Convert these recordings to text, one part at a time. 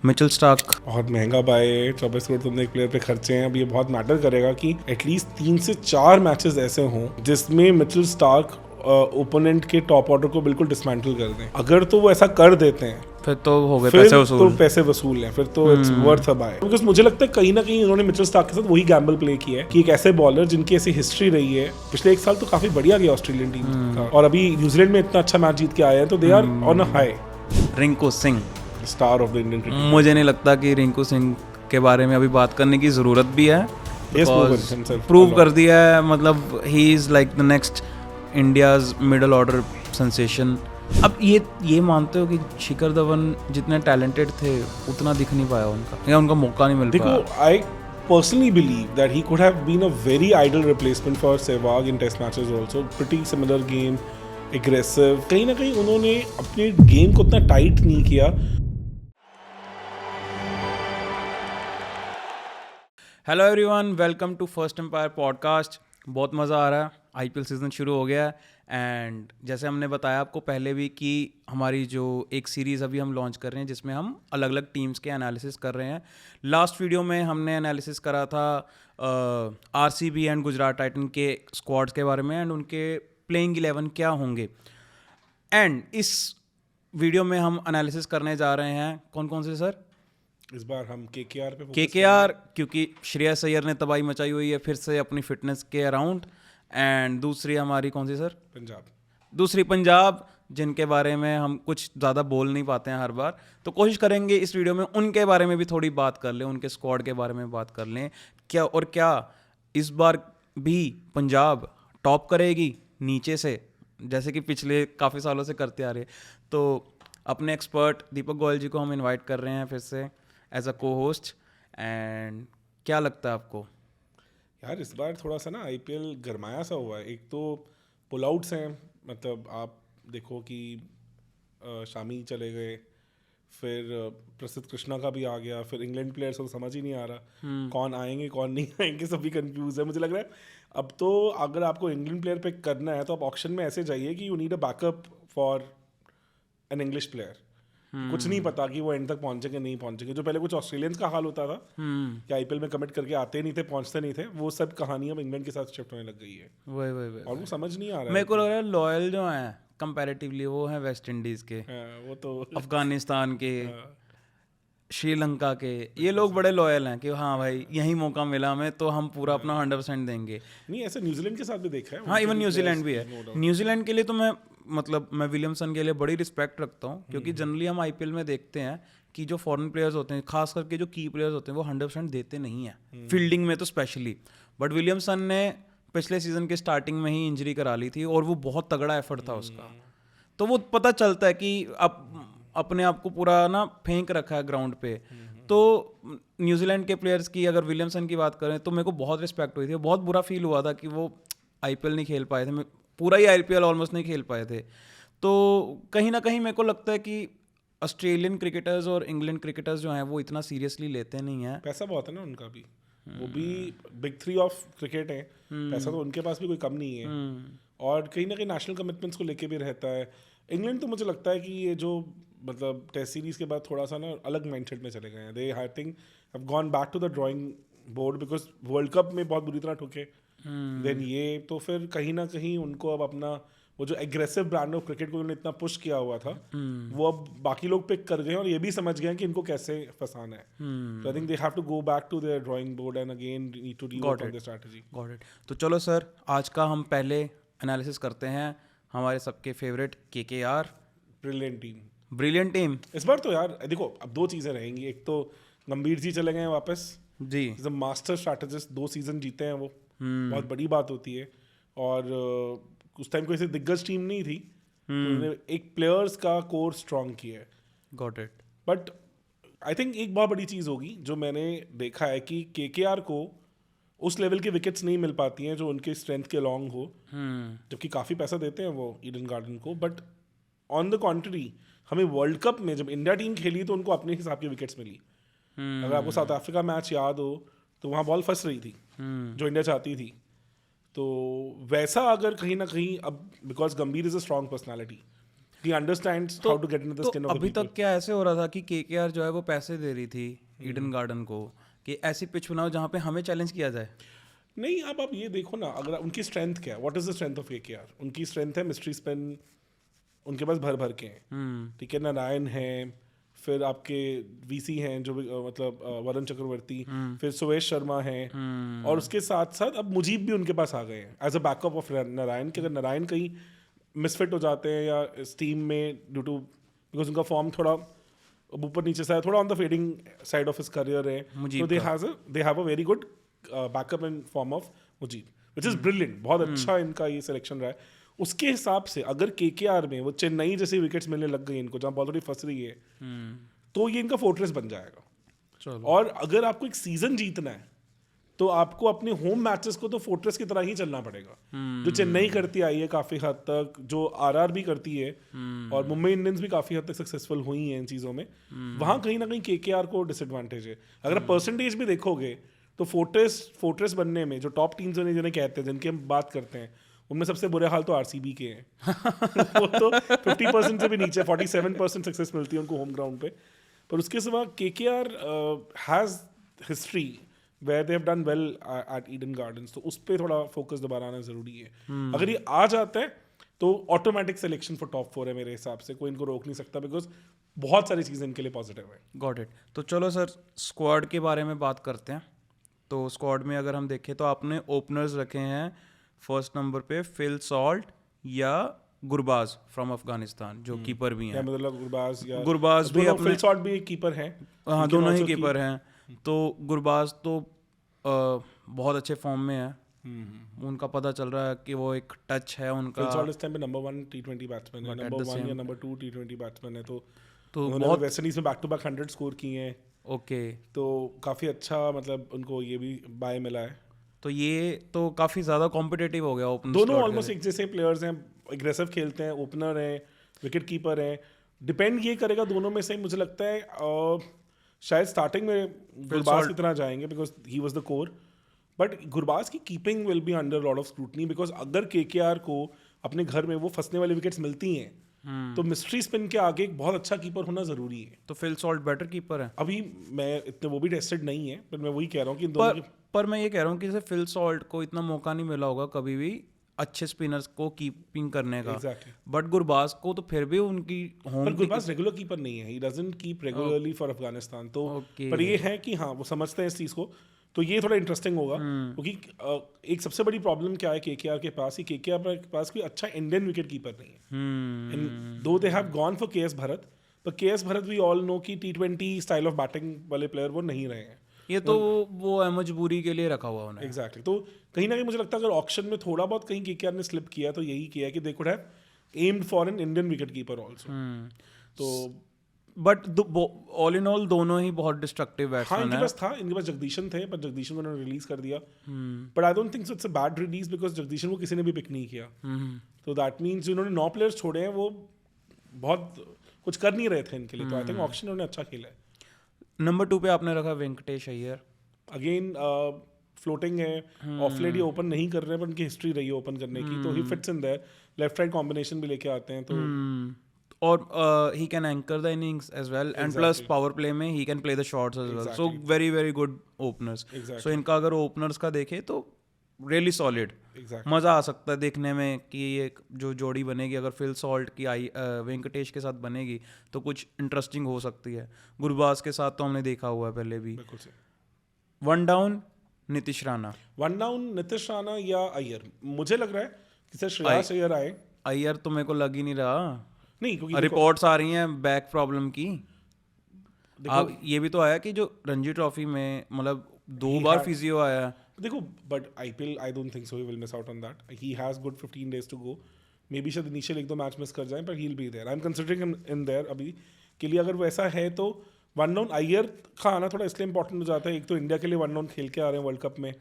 Mitchell Starc बहुत महंगा bye है। 24 करोड़ तुमने एक प्लेयर पे खर्चे हैं। अब ये बहुत मैटर करेगा कि एटलीस्ट 3 से 4 मैचेस ऐसे हों जिसमें मिचेल स्टार्क ओपोनेंट के टॉप ऑर्डर को बिल्कुल डिसमेंटल कर दें। अगर तो वो ऐसा कर देते हैं फिर तो हो गए फिर पैसे वसूल। तो पैसे वसूल हैं, फिर तो it's worth a buy. Because मुझे लगता है कहीं ना कहीं उन्होंने मिचेल स्टार्क के साथ वही गैम्बल प्ले किया है कि एक ऐसे बॉलर जिनकी ऐसी हिस्ट्री रही है। पिछले एक साल तो काफी बढ़िया गया ऑस्ट्रेलियन टीम का, और अभी न्यूजीलैंड में इतना अच्छा मैच जीत के आए हैं, तो they are on a high. Rinku Singh star of the Indian cricket. मुझे नहीं लगता कि रिंकू सिंह के बारे में अभी बात करने की ज़रूरत भी है। प्रूव कर दिया है, मतलब he is like the next India's middle order sensation. अब ये मानते हो कि शिखर धवन जितने टैलेंटेड थे उतना दिख नहीं पाया उनका, या उनका मौका नहीं मिल पाया? देखो, आई personally believe that he could have been a very ideal replacement for Sehwag in test matches also. Pretty similar game, aggressive. कहीं ना कहीं उन्होंने अपने गेम को उतना टाइट नहीं किया। Hello everyone, welcome to first empire podcast. बहुत मज़ा आ रहा है, आईपीएल सीज़न शुरू हो गया है एंड जैसे हमने बताया आपको पहले भी कि हमारी जो एक सीरीज़ अभी हम लॉन्च कर रहे हैं जिसमें हम अलग अलग टीम्स के एनालिसिस कर रहे हैं। लास्ट वीडियो में हमने एनालिसिस करा था आरसीबी एंड गुजरात टाइटन के स्क्वाड्स के बारे में एंड उनके प्लेइंग 11 क्या होंगे। एंड इस वीडियो में हम एनालिसिस करने जा रहे हैं कौन कौन से सर? इस बार हम केकेआर पे केकेआर, क्योंकि श्रेयस अय्यर ने तबाही मचाई हुई है फिर से अपनी फिटनेस के अराउंड। एंड दूसरी हमारी कौन सी सर? पंजाब। दूसरी पंजाब, जिनके बारे में हम कुछ ज़्यादा बोल नहीं पाते हैं हर बार, तो कोशिश करेंगे इस वीडियो में उनके बारे में भी थोड़ी बात कर लें, उनके स्क्वाड के बारे में बात कर लें। क्या इस बार भी पंजाब टॉप करेगी नीचे से, जैसे कि पिछले काफ़ी सालों से करते आ रहे। तो अपने एक्सपर्ट दीपक गोयल जी को हम इन्वाइट कर रहे हैं फिर से एज अ को होस्ट। एंड क्या लगता है आपको? यार इस बार थोड़ा सा ना आईपीएल गरमाया सा हुआ है। एक तो पुल आउट्स हैं, मतलब आप देखो कि शामी चले गए, फिर प्रसिद्ध कृष्णा का भी आ गया, फिर इंग्लैंड प्लेयर्स को समझ ही नहीं आ रहा कौन आएंगे कौन नहीं आएंगे, सभी कंफ्यूज है। मुझे लग रहा है अब तो अगर आपको इंग्लैंड प्लेयर पिक करना है तो आप ऑक्शन में ऐसे जाइए कि you need a backup for an English player. कुछ नहीं पता कि वो एंड तक पहुंचेंगे नहीं पहुंचेंगे। जो पहले कुछ ऑस्ट्रेलियंस का हाल होता था कि आईपीएल में कमिट करके आते नहीं थे, पहुंचते नहीं थे, वो सब कहानी अब इंग्लैंड के साथ शिफ्ट होने लग गई है। वही और वो समझ नहीं आ रहा है। मेरे को लग रहा है लॉयल जो है कंपैरेटिवली वो है वेस्ट इंडीज के, वो तो अफगानिस्तान के, श्रीलंका के। ये लोग बड़े लॉयल हैं कि हाँ भाई यही मौका मिला हमें तो हम पूरा अपना 100% देंगे। नहीं, ऐसे न्यूजीलैंड के साथ भी देखा है। हाँ, इवन न्यूजीलैंड भी है। न्यूजीलैंड के लिए तो मैं विलियमसन के लिए बड़ी रिस्पेक्ट रखता हूँ, क्योंकि जनरली हम आईपीएल में देखते हैं कि जो फॉरेन प्लेयर्स होते हैं, खास करके जो की प्लेयर्स होते हैं, वो 100% देते नहीं हैं फील्डिंग में तो स्पेशली। बट विलियमसन ने पिछले सीजन के स्टार्टिंग में ही इंजरी करा ली थी और वो बहुत तगड़ा एफर्ट था उसका। तो वो पता चलता है कि अपने आप को पूरा ना फेंक रखा है ग्राउंड पे। तो न्यूजीलैंड के प्लेयर्स की अगर विलियमसन की बात करें तो मेरे को बहुत रिस्पेक्ट हुई थी। बहुत बुरा फील हुआ था कि वो आईपीएल नहीं खेल पाए थे, पूरा ही आईपीएल ऑलमोस्ट नहीं खेल पाए थे। तो कहीं ना कहीं मेरे को लगता है कि ऑस्ट्रेलियन क्रिकेटर्स और इंग्लैंड क्रिकेटर्स जो हैं वो इतना सीरियसली लेते नहीं हैं। पैसा बहुत है ना उनका भी, वो भी बिग 3 ऑफ क्रिकेट है। पैसा तो उनके पास भी कोई कम नहीं है, और कहीं ना कहीं नेशनल कमिटमेंट्स को लेके भी रहता है। इंग्लैंड तो मुझे लगता है कि ये जो मतलब टेस्ट सीरीज के बाद थोड़ा सा ना अलग माइंडसेट में चले गए हैं। They I think have gone back to the drawing board, because world cup में बहुत बुरी तरह ठुके। देन ये तो फिर कहीं ना कहीं उनको अब अपना वो जो एग्रेसिव ब्रांड ऑफ क्रिकेट को उन्होंने इतना पुश किया हुआ था वो अब बाकी लोग पिक कर गए और ये भी समझ गए कि इनको कैसे फंसाना है। तो I think they have to go back to their drawing board and again need to rework on their strategy. Got it. तो चलो सर, आज का हम पहले एनालिसिस करते हैं हमारे सबके फेवरेट केकेआर। ब्रिलियंट टीम इस बार तो यार देखो, अब दो चीज़ें रहेंगी। एक तो गंभीर जी चले गए वापस जी, मास्टर स्ट्रैटेजिस्ट, 2 सीजन जीते हैं वो, बहुत बड़ी बात होती है। और उस टाइम कोई ऐसी दिग्गज टीम नहीं थी, उन्होंने एक प्लेयर्स का कोर स्ट्रॉन्ग किया है। Got it. But I think एक बहुत बड़ी चीज़ होगी जो मैंने देखा है कि केकेआर को उस लेवल की विकेट्स नहीं मिल पाती हैं जो उनके स्ट्रेंथ के लॉन्ग हो, जबकि काफ़ी पैसा देते हैं वो ईडन गार्डन को। बट ऑन द कॉन्ट्री हमें वर्ल्ड कप में जब इंडिया टीम खेली तो उनको अपने हिसाब की विकेट्स मिली। अगर आपको साउथ अफ्रीका मैच याद हो तो वहाँ बॉल फंस रही थी जो इंडिया चाहती थी। तो वैसा अगर कहीं ना कहीं अब because Gambhir is a strong personality, he understands how to get into the skin of the अभी पीपल। तक क्या ऐसे हो रहा था कि केकेआर जो है वो पैसे दे रही थी ईडन गार्डन को कि ऐसी पिच बनाओ जहाँ पे हमें चैलेंज किया जाए। नहीं, अब आप ये देखो ना, अगर उनकी स्ट्रेंथ क्या है, what is the strength of KKR? उनकी स्ट्रेंथ है मिस्ट्री स्पिन, उनके पास भर भर के हैं, ठीक है, नारायण है, फिर आपके वीसी हैं जो मतलब वरुण चक्रवर्ती, फिर सुवेश शर्मा है, और उसके साथ साथ अब मुजीब भी उनके पास आ गए हैं as a backup of Narayan, कि अगर नारायण कहीं मिसफिट हो जाते हैं या इस टीम में ड्यू टू बिकॉज उनका फॉर्म थोड़ा ऊपर नीचे से थोड़ा on the fading side of his career है, तो they have a very good backup in form of Mujeeb, which is brilliant. बहुत अच्छा इनका ये सिलेक्शन रहा है। उसके हिसाब से अगर केकेआर में वो चेन्नई जैसी विकेट्स मिलने लग गई इनको, जहाँ बॉल थोड़ी फंस रही है, तो ये इनका फोर्ट्रेस बन जाएगा। और अगर आपको एक सीजन जीतना है तो आपको अपने होम मैचेस को तो फोर्ट्रेस की तरह ही चलना पड़ेगा, जो चेन्नई करती आई है काफी हद तक, जो आरआर भी करती है, और मुंबई इंडियंस भी काफी हद तक सक्सेसफुल हुई है इन चीजों में। वहां कहीं ना कहीं केकेआर को डिसएडवांटेज है। अगर आप परसेंटेज भी देखोगे तो फोर्ट्रेस बनने में जो टॉप टीम्स जिन्हें कहते हैं, जिनकी हम बात करते हैं, उनमें सबसे बुरे हाल तो आरसीबी के हैं। वो तो 50% से भी नीचे 47% सक्सेस मिलती है उनको होम ग्राउंड पे। पर उसके सिवा KKR has history where they have done well at Eden Gardens, तो उस पर थोड़ा फोकस दोबारा आना जरूरी है। अगर ये आ जाता है तो ऑटोमेटिक सिलेक्शन फॉर टॉप 4 है मेरे हिसाब से, कोई इनको रोक नहीं सकता, बिकॉज बहुत सारी चीज़ें इनके लिए पॉजिटिव है। Got it. तो चलो सर स्क्वाड के बारे में बात करते हैं। तो स्क्वाड में अगर हम देखें तो आपने ओपनर्स रखे हैं फर्स्ट नंबर पे फिल सॉल्ट या गुरबाज फ्रॉम अफगानिस्तान, जो कीपर भी हैं। मतलब गुरबाज भी अपने फिल सॉल्ट भी एक कीपर हैं। हाँ, दोनों ही कीपर हैं। तो गुरबाज तो बहुत अच्छे फॉर्म में है, उनका पता चल रहा है कि वो एक टच है उनका। फिल सॉल्ट इस टाइम पे नंबर 1 टी20 बैट्समैन है, नंबर 1 या नंबर 2 टी20 बैट्समैन है। तो उन्होंने वेस्ट इंडीज में बैक टू बैक 100 स्कोर किए हैं। ओके, तो काफी अच्छा, मतलब उनको ये भी बाय मिला है। तो ये तो काफी ज्यादा कॉम्पिटिटिव हो गया ओपन। दोनों ऑलमोस्ट एक जैसे प्लेयर्स हैं, एग्रेसिव खेलते हैं, ओपनर हैं, विकेट कीपर हैं। डिपेंड ये करेगा दोनों में से, मुझे लगता है शायद स्टार्टिंग में गुरबाज की तरह जाएंगे because he was the core, but Gurbaz की keeping will be under lot of scrutiny, because अगर केकेआर को अपने घर में वो फंसने वाली विकेट्स मिलती हैं तो मिस्ट्री स्पिन के आगे एक बहुत अच्छा कीपर होना जरूरी है। तो फिल सॉल्ट बेटर कीपर है। अभी मैं इतने वो भी टेस्टेड नहीं है, पर मैं वही कह रहा हूँ कि इन दोनों पर मैं ये कह रहा हूँ कि जैसे फिल सॉल्ट को इतना मौका नहीं मिला होगा कभी भी अच्छे स्पिनर्स को कीपिंग करने का। बट गुरबाज को तो फिर भी उनकी होम, पर गुरबाज रेगुलर कीपर नहीं है, he doesn't keep regularly for Afghanistan. तो पर ये है कि हाँ वो समझते हैं इस चीज़ को, तो ये थोड़ा इंटरेस्टिंग होगा। क्योंकि एक सबसे बड़ी प्रॉब्लम क्या है केकेआर के पास, ही केकेआर के पास कोई अच्छा इंडियन विकेट कीपर नहीं है। Though they have gone for KS Bharat, पर KS Bharat we all know कि टी20 स्टाइल ऑफ बैटिंग वाले प्लेयर वो नहीं रहे हैं। ये तो वो है मजबूरी के लिए रखा हुआ उन्हें। एग्जैक्टली। तो कहीं ना कहीं मुझे लगता है अगर ऑक्शन में थोड़ा बहुत कहीं केकेआर ने स्लिप किया तो यही किया कि दे could have aimed for an Indian wicket keeper also. तो बट ऑल इन ऑल दोनों ही बहुत डिस्ट्रक्टिव बैट्समैन हैं। इनके पास था, इनके पास जगदीशन थे, पर जगदीशन को उन्होंने रिलीज कर दिया। But I don't think so it's a bad release, because Jagadeesan को किसी ने भी पिक नहीं किया। तो दैट मीन्स जिन्होंने 9 प्लेयर्स छोड़े हैं वो बहुत कुछ कर नहीं रहे थे इनके लिए। तो आई थिंक ऑक्शन उन्होंने अच्छा खेला है। नंबर 2 पे आपने रखा वेंकटेश अय्यर। अगेन फ्लोटिंग है, ऑफ लेट ये ओपन नहीं कर रहे हैं, पर उनकी हिस्ट्री रही है ओपन करने की, तो he fits in there. Left right combination भी लेके आते हैं, तो और he can anchor the innings as well, and plus power play में he can play the shots as well. So very very good openers. So इनका अगर openers का देखे तो really solid. मजा आ सकता है देखने में कि ये जो जोड़ी बनेगी अगर फिल सॉल्ट की वेंकटेश के साथ बनेगी तो कुछ इंटरेस्टिंग हो सकती है। गुरबाज के साथ तो हमने देखा हुआ है पहले भी। One down Nitish Rana. One down Nitish Rana या अय्यर, मुझे लग रहा है कि सर श्रेयस अय्यर आए। अय्यर तो मेरे को लग ही नहीं रहा, नहीं, क्योंकि रिपोर्ट्स आ रही हैं बैक प्रॉब्लम की। अब ये भी तो आया कि जो रणजी ट्रॉफी में मतलब 2 बार फिजियो आया। देखो, but IPL I don't think so he will miss out on that. He has good 15 days to go. Maybe शायद इनिशियल 1-2 मैच मिस कर जाए, पर he will be there. I am considering in there अभी के लिए। अगर वैसा है तो वन डाउन अय्यर का आना थोड़ा इसलिए इंपॉर्टेंट हो जाता है, एक तो इंडिया के लिए वन डाउन खेल के आ रहे हैं वर्ल्ड कप में,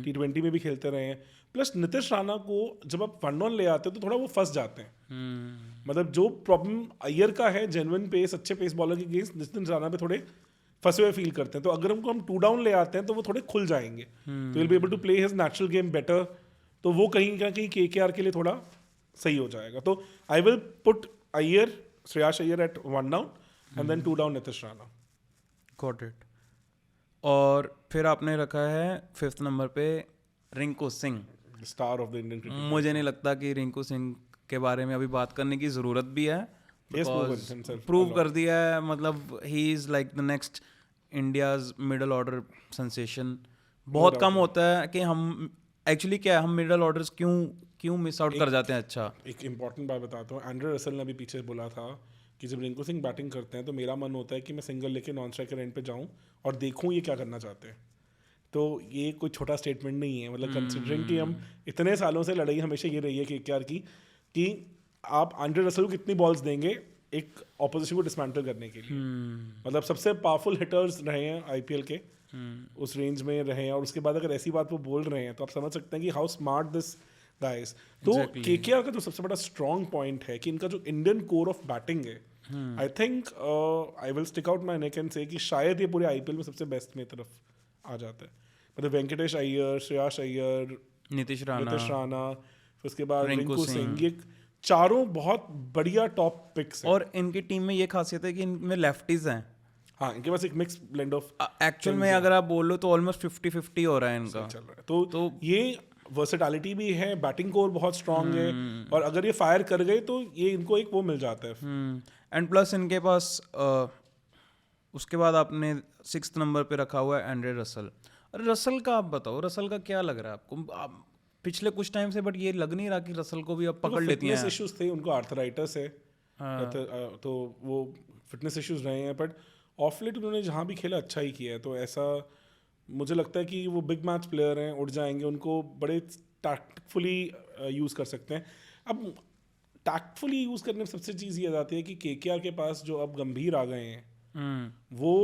टी20 में भी खेलते रहे हैं, प्लस नीतीश राणा को जब आप वन डाउन ले आते हैं तो थोड़ा वो फंस जाते हैं। मतलब जो प्रॉब्लम अय्यर का है जेन्युइन पेस, अच्छे पेस बॉलर के अगेंस्ट, नीतीश राणा पे थोड़े फंसे हुए फील करते हैं। तो अगर हम 2 डाउन ले आते हैं तो वो थोड़े खुल जाएंगे, तो will be able to play his natural game better. तो वो कहीं ना कहीं केकेआर के लिए थोड़ा सही हो जाएगा। तो I will put Iyer, Shreyas Iyer at 1 down and then 2 down Nitish Rana. Got it. और फिर आपने रखा है 5th नंबर पे Rinku Singh. The star of the Indian cricket. मुझे नहीं लगता कि रिंकू सिंह के बारे में अभी बात करने की ज़रूरत भी है। He has proven himself a prove lot. कर दिया है, मतलब he is like the next India's middle order sensation. बहुत कम होता है कि हम एक्चुअली क्या है, हम मिडल ऑर्डर्स क्यों मिस आउट कर जाते हैं। अच्छा, एक इम्पॉर्टेंट बात बताता हूँ, एंड्रे रसल ने अभी पीछे बोला था कि जब रिंकू सिंह बैटिंग करते हैं तो मेरा मन होता है कि मैं सिंगल लेके नॉन स्ट्राइकर एंड पे जाऊँ और देखूँ ये क्या करना चाहते हैं। तो ये कोई छोटा स्टेटमेंट नहीं है, मतलब कंसिडरिंग कि हम इतने सालों से लड़ाई हमेशा ये रही है KKR की कि आप एंड्रे रसल को कितनी बॉल्स देंगे एक ऑपोजिशन को डिसमेंटल करने के लिए। मतलब सबसे पावरफुल हिटर्स रहे हैं IPL के, उस रेंज में रहे हैं, और उसके बाद अगर ऐसी बात वो बोल रहे हैं तो आप समझ सकते हैं कि हाउ स्मार्ट दिस गाइस। तो KKR का जो सबसे बड़ा स्ट्रॉन्ग पॉइंट है कि इनका जो इंडियन कोर ऑफ बैटिंग है, I think I will stick out my neck and से कि शायद ये पूरे IPL में सबसे बेस्ट में तरफ आ जाता है। मतलब वेंकटेश अय्यर, श्रेयस अय्यर, नीतीश राणा, फिर उसके बाद रिंकू सिंह, ये चारों बहुत बढ़िया टॉप पिक्स हैं। और इनकी टीम में ये खासियत है कि इनमें लेफ्टीज हैं। हाँ, इनके पास एक मिक्स ब्लेंड ऑफ एक्चुअल में अगर आप बोल लो तो ऑलमोस्ट 50-50 हो रहा है इनका। चल रहा है। तो ये वर्सेटैलिटी भी है, बैटिंग कोर बहुत स्ट्रांग है, और अगर ये फायर कर गए तो ये इनको एक वो मिल जाता है। एंड प्लस इनके पास उसके बाद आपने 6th नंबर पे रखा हुआ है एंड्रे रसल। अरे रसल का आप बताओ, रसल का क्या लग रहा है आपको पिछले कुछ टाइम से? बट ये लग नहीं रहा कि रसल को भी अब पकड़ लेती हैं। इश्यूज थे, उनको आर्थराइटिस है, तो वो फिटनेस इश्यूज रहे हैं, बट ऑफ लेट उन्होंने जहाँ भी खेला अच्छा ही किया है। तो ऐसा मुझे लगता है कि वो बिग मैच प्लेयर हैं, उठ जाएंगे, उनको बड़े टैक्टफुली यूज़ कर सकते हैं। अब टैक्टफुली यूज़ करने में सबसे चीज़ ये आती है कि KKR के पास जो अब गंभीर आ गए हैं वो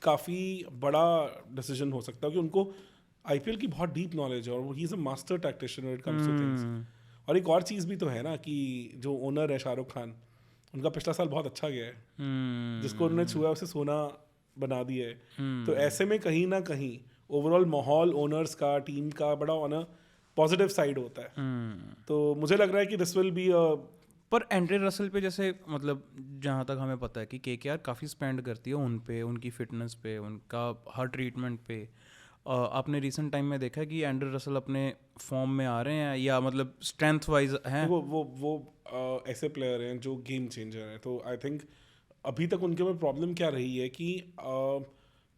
काफ़ी बड़ा डिसीजन हो सकता है, कि उनको IPL की बहुत डीप नॉलेज है और ही is a master tactician when it comes two things. और एक और चीज़ भी तो है ना कि जो ओनर है शाहरुख खान, उनका पिछला साल बहुत अच्छा गया है, जिसको उन्होंने छुआ उसे सोना बना दिया है। तो ऐसे में कहीं ना कहीं ओवरऑल माहौल ओनर्स का, टीम का बड़ा ऑन अ पॉजिटिव साइड होता है। तो मुझे लग रहा है कि दिस विल बी पर एंड्रे रसल पे जैसे, मतलब जहाँ तक हमें पता है कि KKR काफ़ी स्पेंड करती है उन पे, उनकी फिटनेस पे, उनका हर ट्रीटमेंट पे। आपने रिसेंट टाइम में देखा है कि एंड्रे रसल अपने फॉर्म में आ रहे हैं, या मतलब स्ट्रेंथ वाइज हैं? वो ऐसे प्लेयर हैं जो गेम चेंजर हैं। तो आई थिंक अभी तक उनके में प्रॉब्लम क्या रही है कि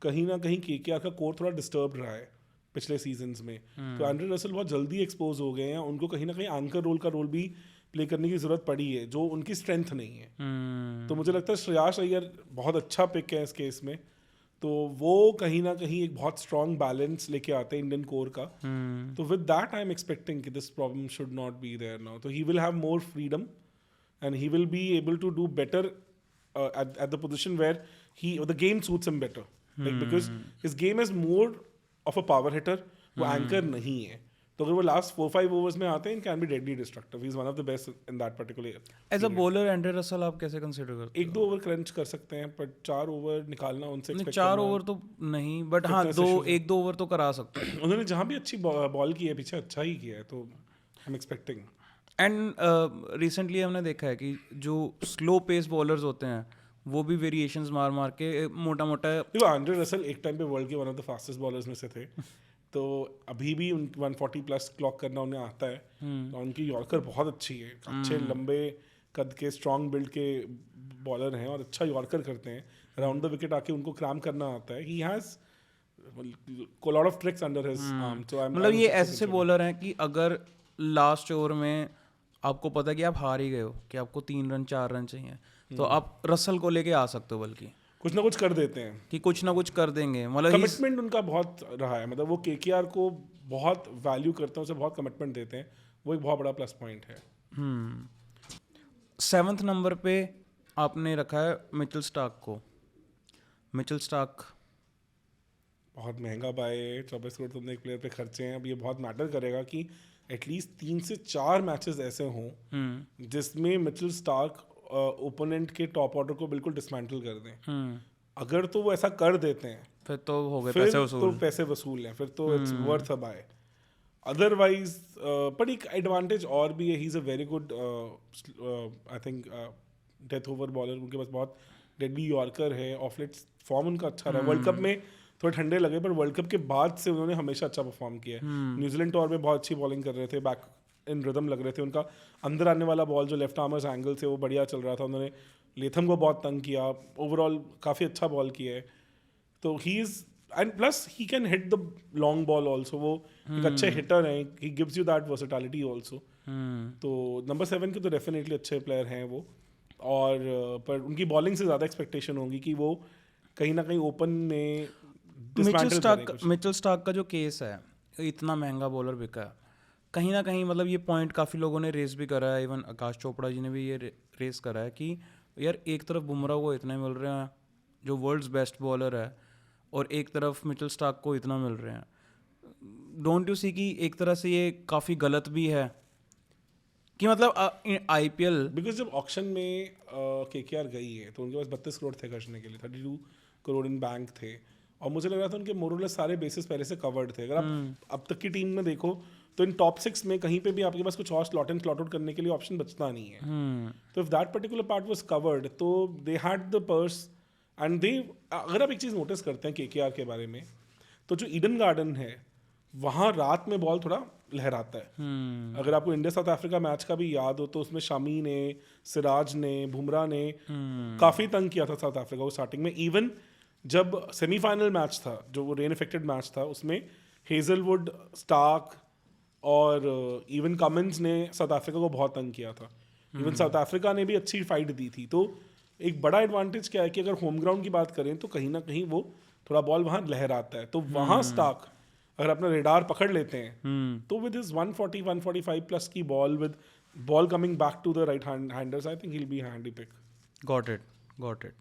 कहीं ना कहीं KKR का कोर थोड़ा डिस्टर्ब रहा है पिछले सीजन्स में। तो एंड्रे रसल बहुत जल्दी एक्सपोज हो गए हैं, उनको कहीं ना कहीं एंकर रोल का रोल भी प्ले करने की जरूरत पड़ी है, जो उनकी स्ट्रेंथ नहीं है। तो मुझे लगता है श्रेयस अय्यर बहुत अच्छा पिक है इस केस में। तो वो कहीं ना कहीं एक बहुत स्ट्रॉन्ग बैलेंस लेके आते हैं इंडियन कोर का। तो with that I am expecting कि this problem should not be there now. तो he will have more freedom and he will be able to do better at the position where the game suits him better, like because his game is more of a power hitter, वो anchor नहीं है। तो अगर वो last 4-5 overs में आते हैं, can be deadly destructive. He is one of the best in that particular. As a bowler Andre Russell आप कैसे कंसीडर करते हो? 1-2 ओवर क्रंच कर सकते हैं, पर 4 ओवर निकालना उनसे नहीं, 4 ओवर तो नहीं, बट हाँ 1-2 ओवर तो करा सकते हैं। उन्होंने जहाँ भी अच्छी बॉल की है पीछे, अच्छा ही किया है, तो आई एम एक्सपेक्टिंग। एंड रिसेंटली हमने देखा है कि जो स्लो पेस बॉलर्स होते हैं वो भी वेरिएशंस मार मार के मोटा मोटा। देखो एंड्रे रसल एक टाइम पे वर्ल्ड के one of the fastest bowlers में से थे, तो अभी भी 140 प्लस क्लॉक करना उन्हें आता है। और उनकी यॉर्कर बहुत अच्छी है, अच्छे लंबे कद के स्ट्रॉन्ग बिल्ड के बॉलर हैं और अच्छा यॉर्कर करते हैं। राउंड द विकेट आके उनको क्रैम करना आता है। He has a lot of tricks under his arm. So मतलब ये ऐसे बॉलर हैं कि अगर लास्ट ओवर में आपको पता है कि आप हार ही गए हो, कि आपको 3 रन 4 रन चाहिए, तो आप रसल को लेके आ सकते हो, बल्कि कुछ ना कुछ कर देते हैं, कि कुछ ना कुछ कर देंगे। मतलब कमिटमेंट उनका बहुत रहा है, मतलब वो KKR को बहुत वैल्यू करते हैं, उसे बहुत कमिटमेंट देते हैं, वो एक बहुत बड़ा प्लस पॉइंट है। 7th नंबर पे आपने रखा है मिचेल स्टार्क को। मिचेल स्टार्क बहुत महंगा बाय है, 24 करोड़ तुमने एक प्लेयर पे खर्चे हैं। अब ये बहुत मैटर करेगा कि एटलीस्ट 3 से 4 मैचेस ऐसे हों जिसमें मिचेल स्टार्क ओपोनेंट के टॉप ऑर्डर को बिल्कुल डिसमेंटल कर दें। अगर तो वो ऐसा कर देते हैं फिर तो हो गए पैसे वसूल, तो पैसे वसूल हैं, फिर तो it's worth a buy. Otherwise पर एक एडवांटेज और भी है, he is a very good I think death over bowler, उनके पास बहुत डेडली यॉर्कर है, ऑफलेट फॉर्म उनका अच्छा रहा। वर्ल्ड कप में थोड़े ठंडे लगे, पर वर्ल्ड कप के बाद से उन्होंने हमेशा अच्छा परफॉर्म किया है। न्यूजीलैंड टूर में बहुत अच्छी बॉलिंग कर रहे थे, बैक इन रिदम लग रहे थे, उनका अंदर आने वाला बॉल जो लेफ्ट आर्मर्स एंगल से वो बढ़िया चल रहा था। उन्होंने लेथम को बहुत तंग किया, ओवरऑल काफ़ी अच्छा बॉल किया है। तो he is and plus he can hit the long ball also, वो एक अच्छे हिटर हैं, ही gives you that versatility also. तो नंबर 7 के तो डेफिनेटली अच्छे प्लेयर हैं वो, और पर उनकी बॉलिंग से ज़्यादा एक्सपेक्टेशन होगी कि वो कहीं ना कहीं ओपन में मिचेल स्टार्क का जो केस है, इतना महंगा बॉलर बिका है, कहीं ना कहीं मतलब ये पॉइंट काफ़ी लोगों ने रेस भी करा है, इवन आकाश चोपड़ा जी ने भी ये रेस करा है कि यार एक तरफ बुमराह को इतने मिल रहे हैं जो वर्ल्ड्स बेस्ट बॉलर है, और एक तरफ मिचेल स्टार्क को इतना मिल रहे हैं। डोंट यू सी कि एक तरह से ये काफ़ी गलत भी है कि मतलब आईपीएल, बिकॉज जब ऑक्शन में केकेआर गई है तो उनके पास 32 करोड़ थे खर्चने के लिए, 32 करोड़ इन बैंक थे, और मुझे लग रहा था उनके मोरलेस सारे बेसिस पहले से कवर्ड थे। अगर आप अब तक की टीम में देखो तो इन टॉप 6 में कहीं पे भी आपके पास कुछ और स्लॉट इन स्लॉट आउट करने के लिए ऑप्शन बचता नहीं है। तो if that particular part was covered, तो they had the purse and they, अगर आप एक चीज़ नोटिस करते हैं केकेआर के बारे में, तो जो ईडन गार्डन है वहाँ रात में बॉल थोड़ा लहराता है। अगर आपको इंडिया साउथ अफ्रीका मैच का भी याद हो तो उसमें शामी ने, सिराज ने, बुमराह ने काफ़ी तंग किया था साउथ अफ्रीका को स्टार्टिंग में। इवन जब सेमीफाइनल मैच था, जो वो रेन इफेक्टेड मैच था, उसमें हेजलवुड, स्टार्क और इवन कमिंस ने साउथ अफ्रीका को बहुत तंग किया था। इवन साउथ अफ्रीका ने भी अच्छी फाइट दी थी। तो एक बड़ा एडवांटेज क्या है कि अगर होम ग्राउंड की बात करें तो कहीं ना कहीं वो थोड़ा बॉल वहाँ लहराता है, तो वहाँ स्टार्क अगर अपना रेडार पकड़ लेते हैं तो विद इज 140-145 प्लस की ball, with ball coming back to the right handers, I think he will be handy pick. Got it.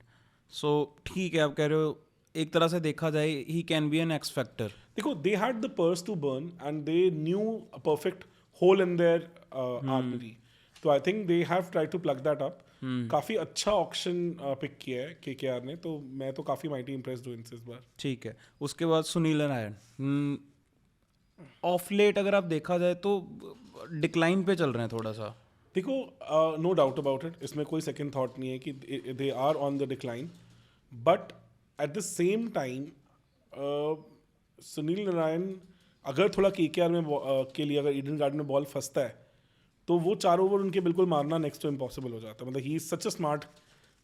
So ठीक है, आप कह रहे हो एक तरह से देखा जाए he can be an X factor. देखो, they had the purse to burn and they knew a perfect hole in their armoury, तो I think they have tried to plug that up. काफी अच्छा ऑक्शन पिक किया है KKR ने, तो मैं तो काफी माइटी इंप्रेस्ड हूं इनसे इस बार। ठीक है, उसके बाद सुनील नारायण ऑफ लेट अगर आप देखा जाए तो डिक्लाइन पे चल रहे हैं थोड़ा सा। देखो, नो डाउट अबाउट इट, इसमें कोई सेकंड थॉट नहीं है कि they are on the decline, but at the same time Sunil Narayan अगर थोड़ा केकेआर में के लिए अगर ईडन गार्डन में बॉल फंसता है तो वो 4 ओवर उनके बिल्कुल मारना नेक्स्ट टू इम्पॉसिबल हो जाता है। मतलब he is such a smart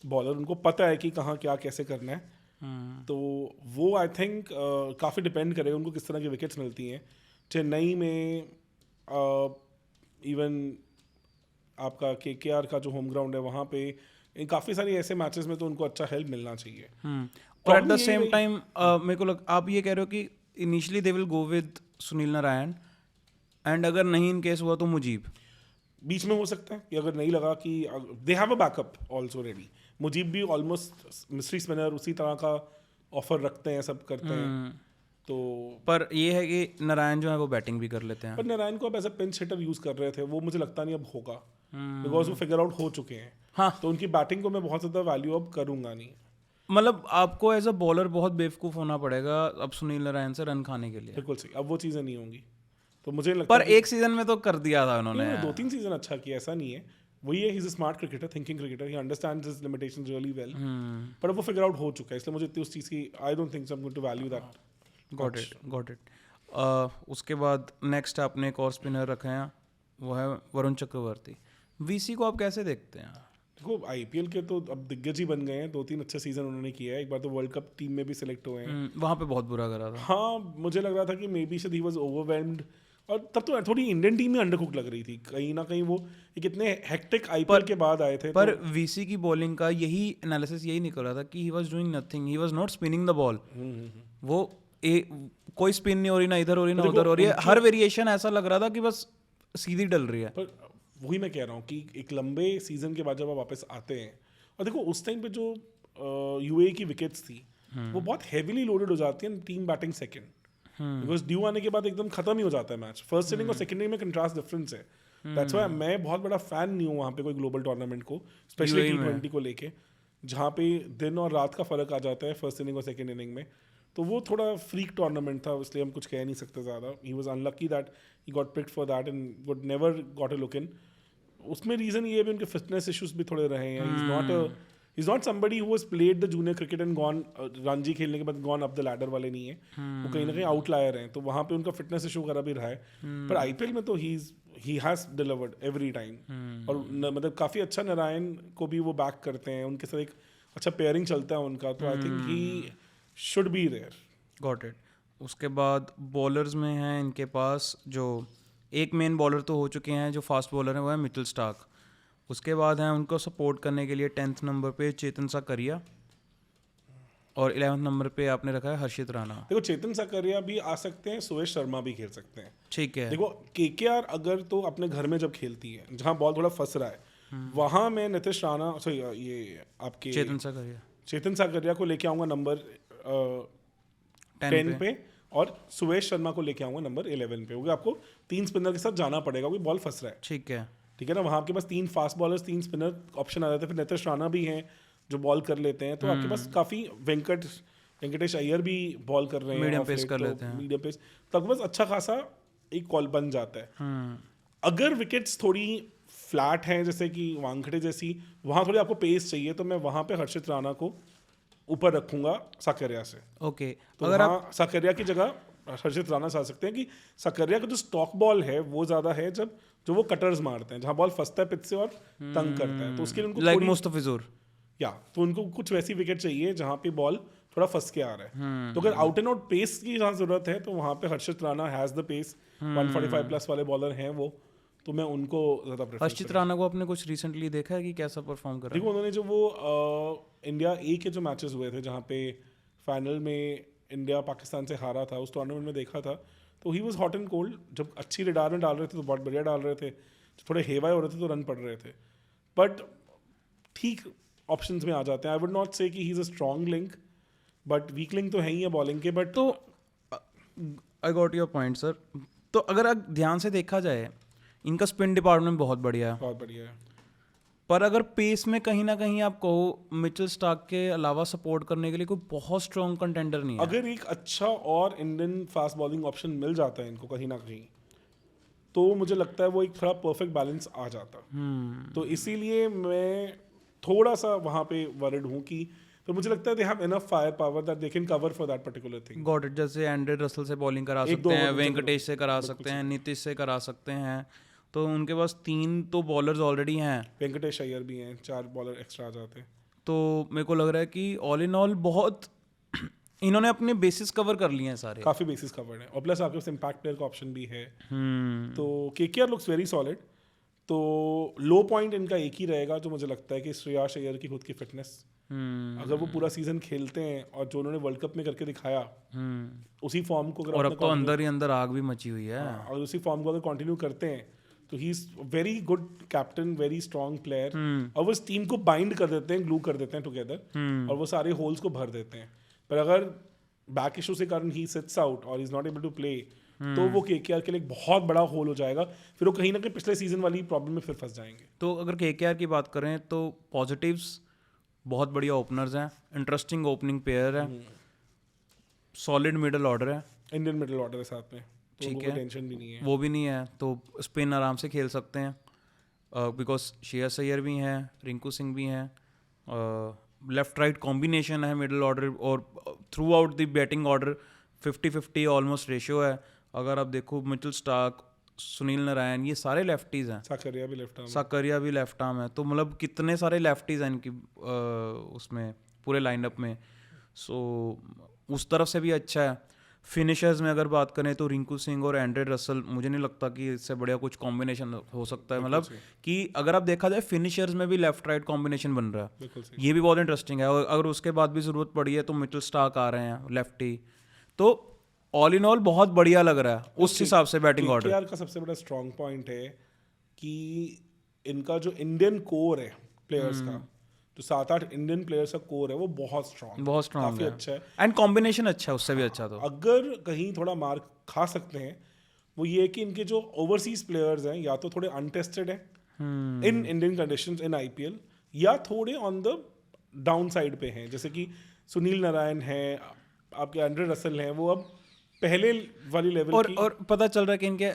bowler, उनको पता है कि कहाँ क्या कैसे करना है। तो वो आई थिंक काफ़ी डिपेंड करेगा उनको किस तरह की विकेट्स मिलती हैं। चेन्नई में इवन आपका केकेआर का जो होम ग्राउंड है वहाँ पे काफ़ी सारी ऐसे मैचेस में तो उनको अच्छा हेल्प मिलना चाहिए। और एट द सेम टाइम मेरे को आप ये कह रहे हो कि initially they will go with Sunil Narayan, and अगर नहीं इन केस हुआ तो मुजीब बीच में हो सकता है कि अगर नहीं लगा कि they have a backup also ready. Mujeeb भी ऑलमोस्ट मिस्ट्री स्पिनर उसी तरह का ऑफर रखते हैं, सब करते हैं। तो पर ये है कि नारायण जो है वो बैटिंग भी कर लेते हैं। पर नारायण को अब as a pinch hitter use कर रहे थे, वो मुझे लगता नहीं अब होगा, बिकॉज वो फिगर आउट हो चुके हैं। हाँ, तो उनकी बैटिंग को मैं बहुत ज़्यादा वैल्यू अब करूंगा नहीं। मतलब आपको एज अ बॉलर बहुत बेवकूफ़ होना पड़ेगा अब सुनील नारायण से रन खाने के लिए। बिल्कुल सही, अब वो चीज़ें नहीं होंगी। तो मुझे लगता पर एक सीजन में तो कर दिया था उन्होंने, 2-3 सीजन अच्छा किया, ऐसा नहीं है। वही है, ही is a smart cricketer, thinking cricketer, he understands his limitations really well. पर वो फिगर आउट हो चुका है, इसलिए मुझे उस चीज़ की I don't think so I am going to value that. Got it. उसके बाद नेक्स्ट आपने एक और स्पिनर रखे हैं, वो है वरुण चक्रवर्ती। वीसी को आप कैसे देखते हैं? देखो, आईपीएल के तो अब दिग्गज ही बन गए हैं, 2-3 अच्छे सीजन उन्होंने किया है। एक बार तो वर्ल्ड कप टीम में भी सिलेक्ट हुए हैं। वहाँ पे बहुत बुरा करा था। हाँ, मुझे लग रहा था कि मे बी शायद ही वाज ओवरवेल्म्ड, और तब तो थोड़ी इंडियन टीम में अंडरकुक लग रही थी कहीं ना कहीं। वो एक इतने हेक्टिक आईपीएल के बाद आए थे। पर वीसी की बॉलिंग का यही एनालिसिस यही निकल रहा था कि he was doing nothing, he was not spinning the ball. वो कोई स्पिन नहीं हो रही, ना इधर हो रही ना उधर हो रही है, हर वेरिएशन ऐसा लग रहा था कि बस सीधी डल रही है। पर वही मैं कह रहा हूँ कि एक लंबे सीजन के बाद जब आप वापस आते हैं, और देखो उस टाइम पे जो यूएई की विकेट्स थी वो बहुत हेवीली लोडेड हो जाती है, team batting second, because due आने के बाद एकदम खत्म ही हो जाता है मैच। फर्स्ट इनिंग और सेकंड इनिंग में कंट्रास्ट डिफरेंस है। दैट्स व्हाई मैं बहुत बड़ा फैन नहीं हूँ वहाँ पे कोई ग्लोबल टूर्नामेंट को, स्पेशली T20 को लेके, जहाँ पे दिन और रात का फर्क आ जाता है फर्स्ट इनिंग और सेकंड इनिंग में। तो वो थोड़ा फ्रीक टूर्नामेंट था, इसलिए हम कुछ कह नहीं सकते ज़्यादा। He was unlucky that he got picked for that and would never got a look in. उसमें रीजन ये भी उनके फिटनेस इश्यूज भी थोड़े रहे हैं. He's not somebody who has played the junior cricket and gone Ranji खेलने के बाद gone up the ladder वाले नहीं है. वो कहीं ना कहीं आउटलायर हैं, तो वहाँ पे उनका फिटनेस इशू वगैरह भी रहा है. पर आईपीएल में तो he has delivered every time. और मतलब काफ़ी अच्छा नारायण को भी वो बैक करते हैं, उनके साथ एक अच्छा पेयरिंग चलता है उनका, तो I think he should be there. Got it. उसके बाद बॉलर्स में हैं इनके पास जो एक मेन बॉलर तो हो चुके हैं, जो फास्ट बॉलर हैं वो है मिचेल स्टार्क. उसके बाद हैं उनको सपोर्ट करने के लिए 10th नंबर पे चेतन साकरिया, और 11th नंबर पे आपने रखा है हर्षित राणा. देखो चेतन साकरिया भी आ सकते हैं, सुरेश शर्मा भी खेल सकते हैं. ठीक है. देखो केकेआर अगर तो अपने घर में जब खेलती है, जहाँ बॉल थोड़ा फंस रहा है, वहाँ मैं नीतीश राणा ये आपके चेतन साकरिया को लेके आऊँगा नंबर 10 पे, और सुरेश शर्मा को लेके आऊँगा नंबर 11 पे, क्योंकि आपको 3 स्पिनर के साथ जाना पड़ेगा, क्योंकि बॉल फंस रहा है. ठीक है ना. वहाँ आपके पास 3 फास्ट बॉलर्स, 3 स्पिनर ऑप्शन आ जाते हैं. फिर नीतीश राणा भी हैं जो बॉल कर लेते हैं, तो आपके पास काफ़ी वेंकटेश अय्यर भी बॉल कर रहे हैं, मीडियम पेस कर लेते हैं, मीडियम पेस, तो आपके पास अच्छा खासा एक कॉल बन जाता है. अगर विकेट्स थोड़ी फ्लैट हैं जैसे कि वानखेड़े जैसी, वहाँ थोड़ी आपको पेस चाहिए, तो मैं वहाँ पे हर्षित राणा को ऊपर रखूंगा साकरिया से. ओके. तो अगर आप साकरिया की जगह हर्षित राणा से आ सकते हैं कि साकरिया का जो स्टॉक बॉल है वो ज़्यादा है जब जो वो कटर्स मारते हैं, जहाँ बॉल फंसता है पिच से और तंग करता है, तो उसके लिए उनको लाइक मुस्तफिजुर, तो उनको कुछ वैसी विकेट चाहिए जहाँ पे बॉल थोड़ा फंस के आ रहा है. तो अगर आउट एंड आउट पेस की जहाँ जरूरत है, तो वहाँ पे Harshit Rana has the pace, 145 plus वाले बॉलर हैं वो, तो मैं उनको ज़्यादा प्रेफर. हर्षित राणा को आपने कुछ रिसेंटली देखा है कि कैसा परफॉर्म कर रहा है? देखो उन्होंने जो वो इंडिया ए के जो मैचेस हुए थे, जहाँ पे फाइनल में इंडिया पाकिस्तान से हारा था, उस टूर्नामेंट में देखा था, तो he was hot and cold. जब अच्छी रिडार में डाल रहे थे तो बहुत बढ़िया डाल रहे थे, थोड़े हेवाए हो रहे थे तो रन पड़ रहे थे, बट ठीक ऑप्शंस में आ जाते हैं. आई वुड नॉट से कि ही is a strong link, but weak link तो है ही है बॉलिंग के. बट तो I got your point sir. तो अगर आप ध्यान से देखा जाए, इनका स्पिन डिपार्टमेंट बहुत बढ़िया है, बहुत बढ़िया है, पर अगर पेस में कहीं ना कहीं आप कहो मिचेल स्टार्क के अलावा सपोर्ट करने के लिए कोई बहुत स्ट्रॉन्ग कंटेंडर नहीं है. अगर एक अच्छा और इंडियन फास्ट बॉलिंग ऑप्शन मिल जाता है इनको कहीं ना कहीं, तो मुझे लगता है वो एक थोड़ा परफेक्ट बैलेंस आ जाता. तो इसीलिए मैं थोड़ा सा वहाँ पे वरिड हूँ कि, तो मुझे लगता है they have enough fire power that they can cover for that particular thing. Got it. जैसे एंड्रे रसल से बॉलिंग करा सकते हैं, वेंकटेश से करा सकते हैं, नीतीश से करा सकते हैं, तो उनके पास 3 तो बॉलर्स ऑलरेडी हैं. वेंकटेश अय्यर भी हैं, 4 बॉलर एक्स्ट्रा आ जाते हैं. तो मेरे को लग रहा है कि ऑल इन ऑल बहुत इन्होंने अपने बेसिस कवर कर लिए हैं सारे, काफ़ी बेसिस कवर्ड है, और प्लस आपके पास इम्पैक्ट प्लेयर का ऑप्शन भी है. तो केकेआर लुक्स वेरी सॉलिड. तो लो पॉइंट इनका एक ही रहेगा जो मुझे लगता है कि श्रेयस अय्यर की खुद की फिटनेस. अगर वो पूरा सीजन खेलते हैं और जो उन्होंने वर्ल्ड कप में करके दिखाया, उसी फॉर्म को अगर, और अब तो अंदर ही अंदर आग भी मची हुई है, और उसी फॉर्म को अगर कंटिन्यू करते हैं, तो he is very good captain, very strong player, और वो इस टीम को बाइंड कर देते हैं, ग्लू कर देते हैं टुगेदर, और वो सारे होल्स को भर देते हैं. पर अगर बैक इशू के कारण ही सिट्स आउट और is not able to play, तो वो केकेआर के लिए एक बहुत बड़ा होल हो जाएगा. फिर वो कहीं ना कहीं पिछले सीजन वाली प्रॉब्लम में फिर फंस जाएंगे. तो अगर केकेआर की बात करें तो पॉजिटिव्स बहुत बढ़िया ओपनर्स हैं, इंटरेस्टिंग ओपनिंग पेयर है, सॉलिड मिडल ऑर्डर है, इंडियन मिडल ऑर्डर के साथ में, तो ठीक कोई है, टेंशन भी नहीं है. वो भी नहीं है, तो स्पिन आराम से खेल सकते हैं, बिकॉज श्रेयस अय्यर भी हैं, रिंकू सिंह भी हैं, लेफ्ट राइट कॉम्बिनेशन है मिडल ऑर्डर, और through out the batting order 50-50 almost ratio है. अगर आप देखो मिचेल स्टार्क, सुनील नारायण, ये सारे लेफ्टीज हैं, साकरिया भी लेफ्ट आर्म, साकरिया भी लेफ्ट आर्म है, तो मतलब कितने सारे लेफ्टीज हैं इनकी उसमें पूरे लाइनअप में. सो उस तरफ से भी अच्छा है. फिनिशर्स में अगर बात करें तो रिंकू सिंह और एंड्रे रसल, मुझे नहीं लगता कि इससे बढ़िया कुछ कॉम्बिनेशन हो सकता है. मतलब कि अगर आप देखा जाए फिनिशर्स में भी लेफ्ट राइट कॉम्बिनेशन बन रहा है, ये भी बहुत इंटरेस्टिंग है. और अगर उसके बाद भी ज़रूरत पड़ी है तो मिचेल स्टार्क आ रहे हैं लेफ्टी. तो ऑल इन ऑल बहुत बढ़िया लग रहा है उस हिसाब से बैटिंग ऑर्डर. केकेआर का सबसे बड़ा स्ट्रॉन्ग पॉइंट है कि इनका जो इंडियन कोर है प्लेयर्स का, जो 7-8 इंडियन प्लेयर्स का कोर है, वो बहुत स्ट्रॉन्ग काफी अच्छा है, एंड कॉम्बिनेशन अच्छा है उससे भी अच्छा. तो अगर कहीं थोड़ा मार खा सकते हैं वो ये कि इनके जो ओवरसीज प्लेयर्स हैं या तो थोड़े अनटेस्टेड हैं in Indian conditions in IPL, या थोड़े ऑन द डाउन साइड पे हैं. जैसे कि सुनील नारायण है, आपके एंड्रे रसल हैं, वो अब पहले वाली लेवल और पता चल रहा है कि इनके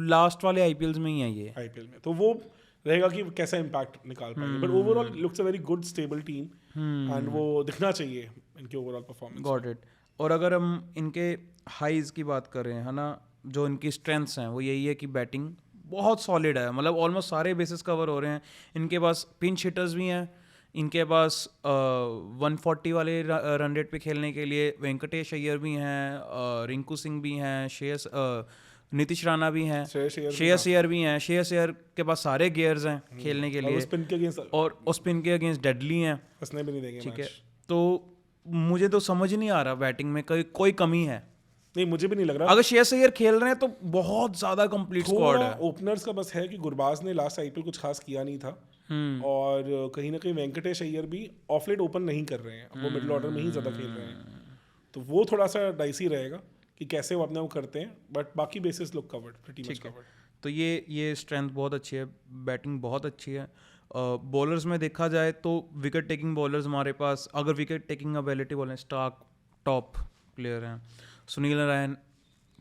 लास्ट वाले आईपीएल्स में ही है ये आईपीएल में, तो वो रहेगा कि कैसा इम्पैक्ट निकाल पाएंगे, but overall looks a very good stable team and वो दिखना चाहिए इनके ओवरऑल परफॉर्मेंस। Got it. और अगर हम इनके हाइज की बात करें, है ना, जो इनकी स्ट्रेंथ्स हैं वो यही है कि बैटिंग बहुत सॉलिड है, मतलब ऑलमोस्ट सारे बेसिस कवर हो रहे हैं। इनके पास पिंच हिटर्स भी हैं, इनके पास 140 वाले रन रेट पे खेलने के लिए वेंकटेश अय्यर भी हैं, रिंकू सिंह भी हैं, नीतीश राणा भी हैं, श्रेयस अय्यर भी हैं। श्रेयस अय्यर के पास सारे गियर्स हैं खेलने के लिए, स्पिन के अगेंस्ट और स्पिन के अगेंस्ट डेडली हैं, फंसने भी नहीं देंगे। ठीक है। तो मुझे तो समझ नहीं आ रहा बैटिंग में कोई कमी है। नहीं, मुझे भी नहीं लग रहा। अगर श्रेयस अय्यर खेल रहे हैं तो बहुत ज्यादा कंप्लीट स्क्वाड है। ओपनर्स का बस है कि गुरबाज ने लास्ट आईपीएल कुछ खास किया नहीं था, और कहीं ना कहीं वेंकटेश अय्यर भी ऑफ लेट ओपन नहीं कर रहे हैं, वो मिडिल ऑर्डर में ही ज़्यादा खेल रहे हैं, तो वो थोड़ा सा डाइसी रहेगा कि कैसे वो अपने वो करते हैं, बट बाकी basis look covered, pretty much covered. तो ये स्ट्रेंथ बहुत अच्छी है, बैटिंग बहुत अच्छी है। बॉलर्स में देखा जाए तो विकेट टेकिंग बॉलर्स हमारे पास, अगर विकेट टेकिंग एबिलिटी बोलें, स्टार्क टॉप प्लेयर हैं, सुनील नारायण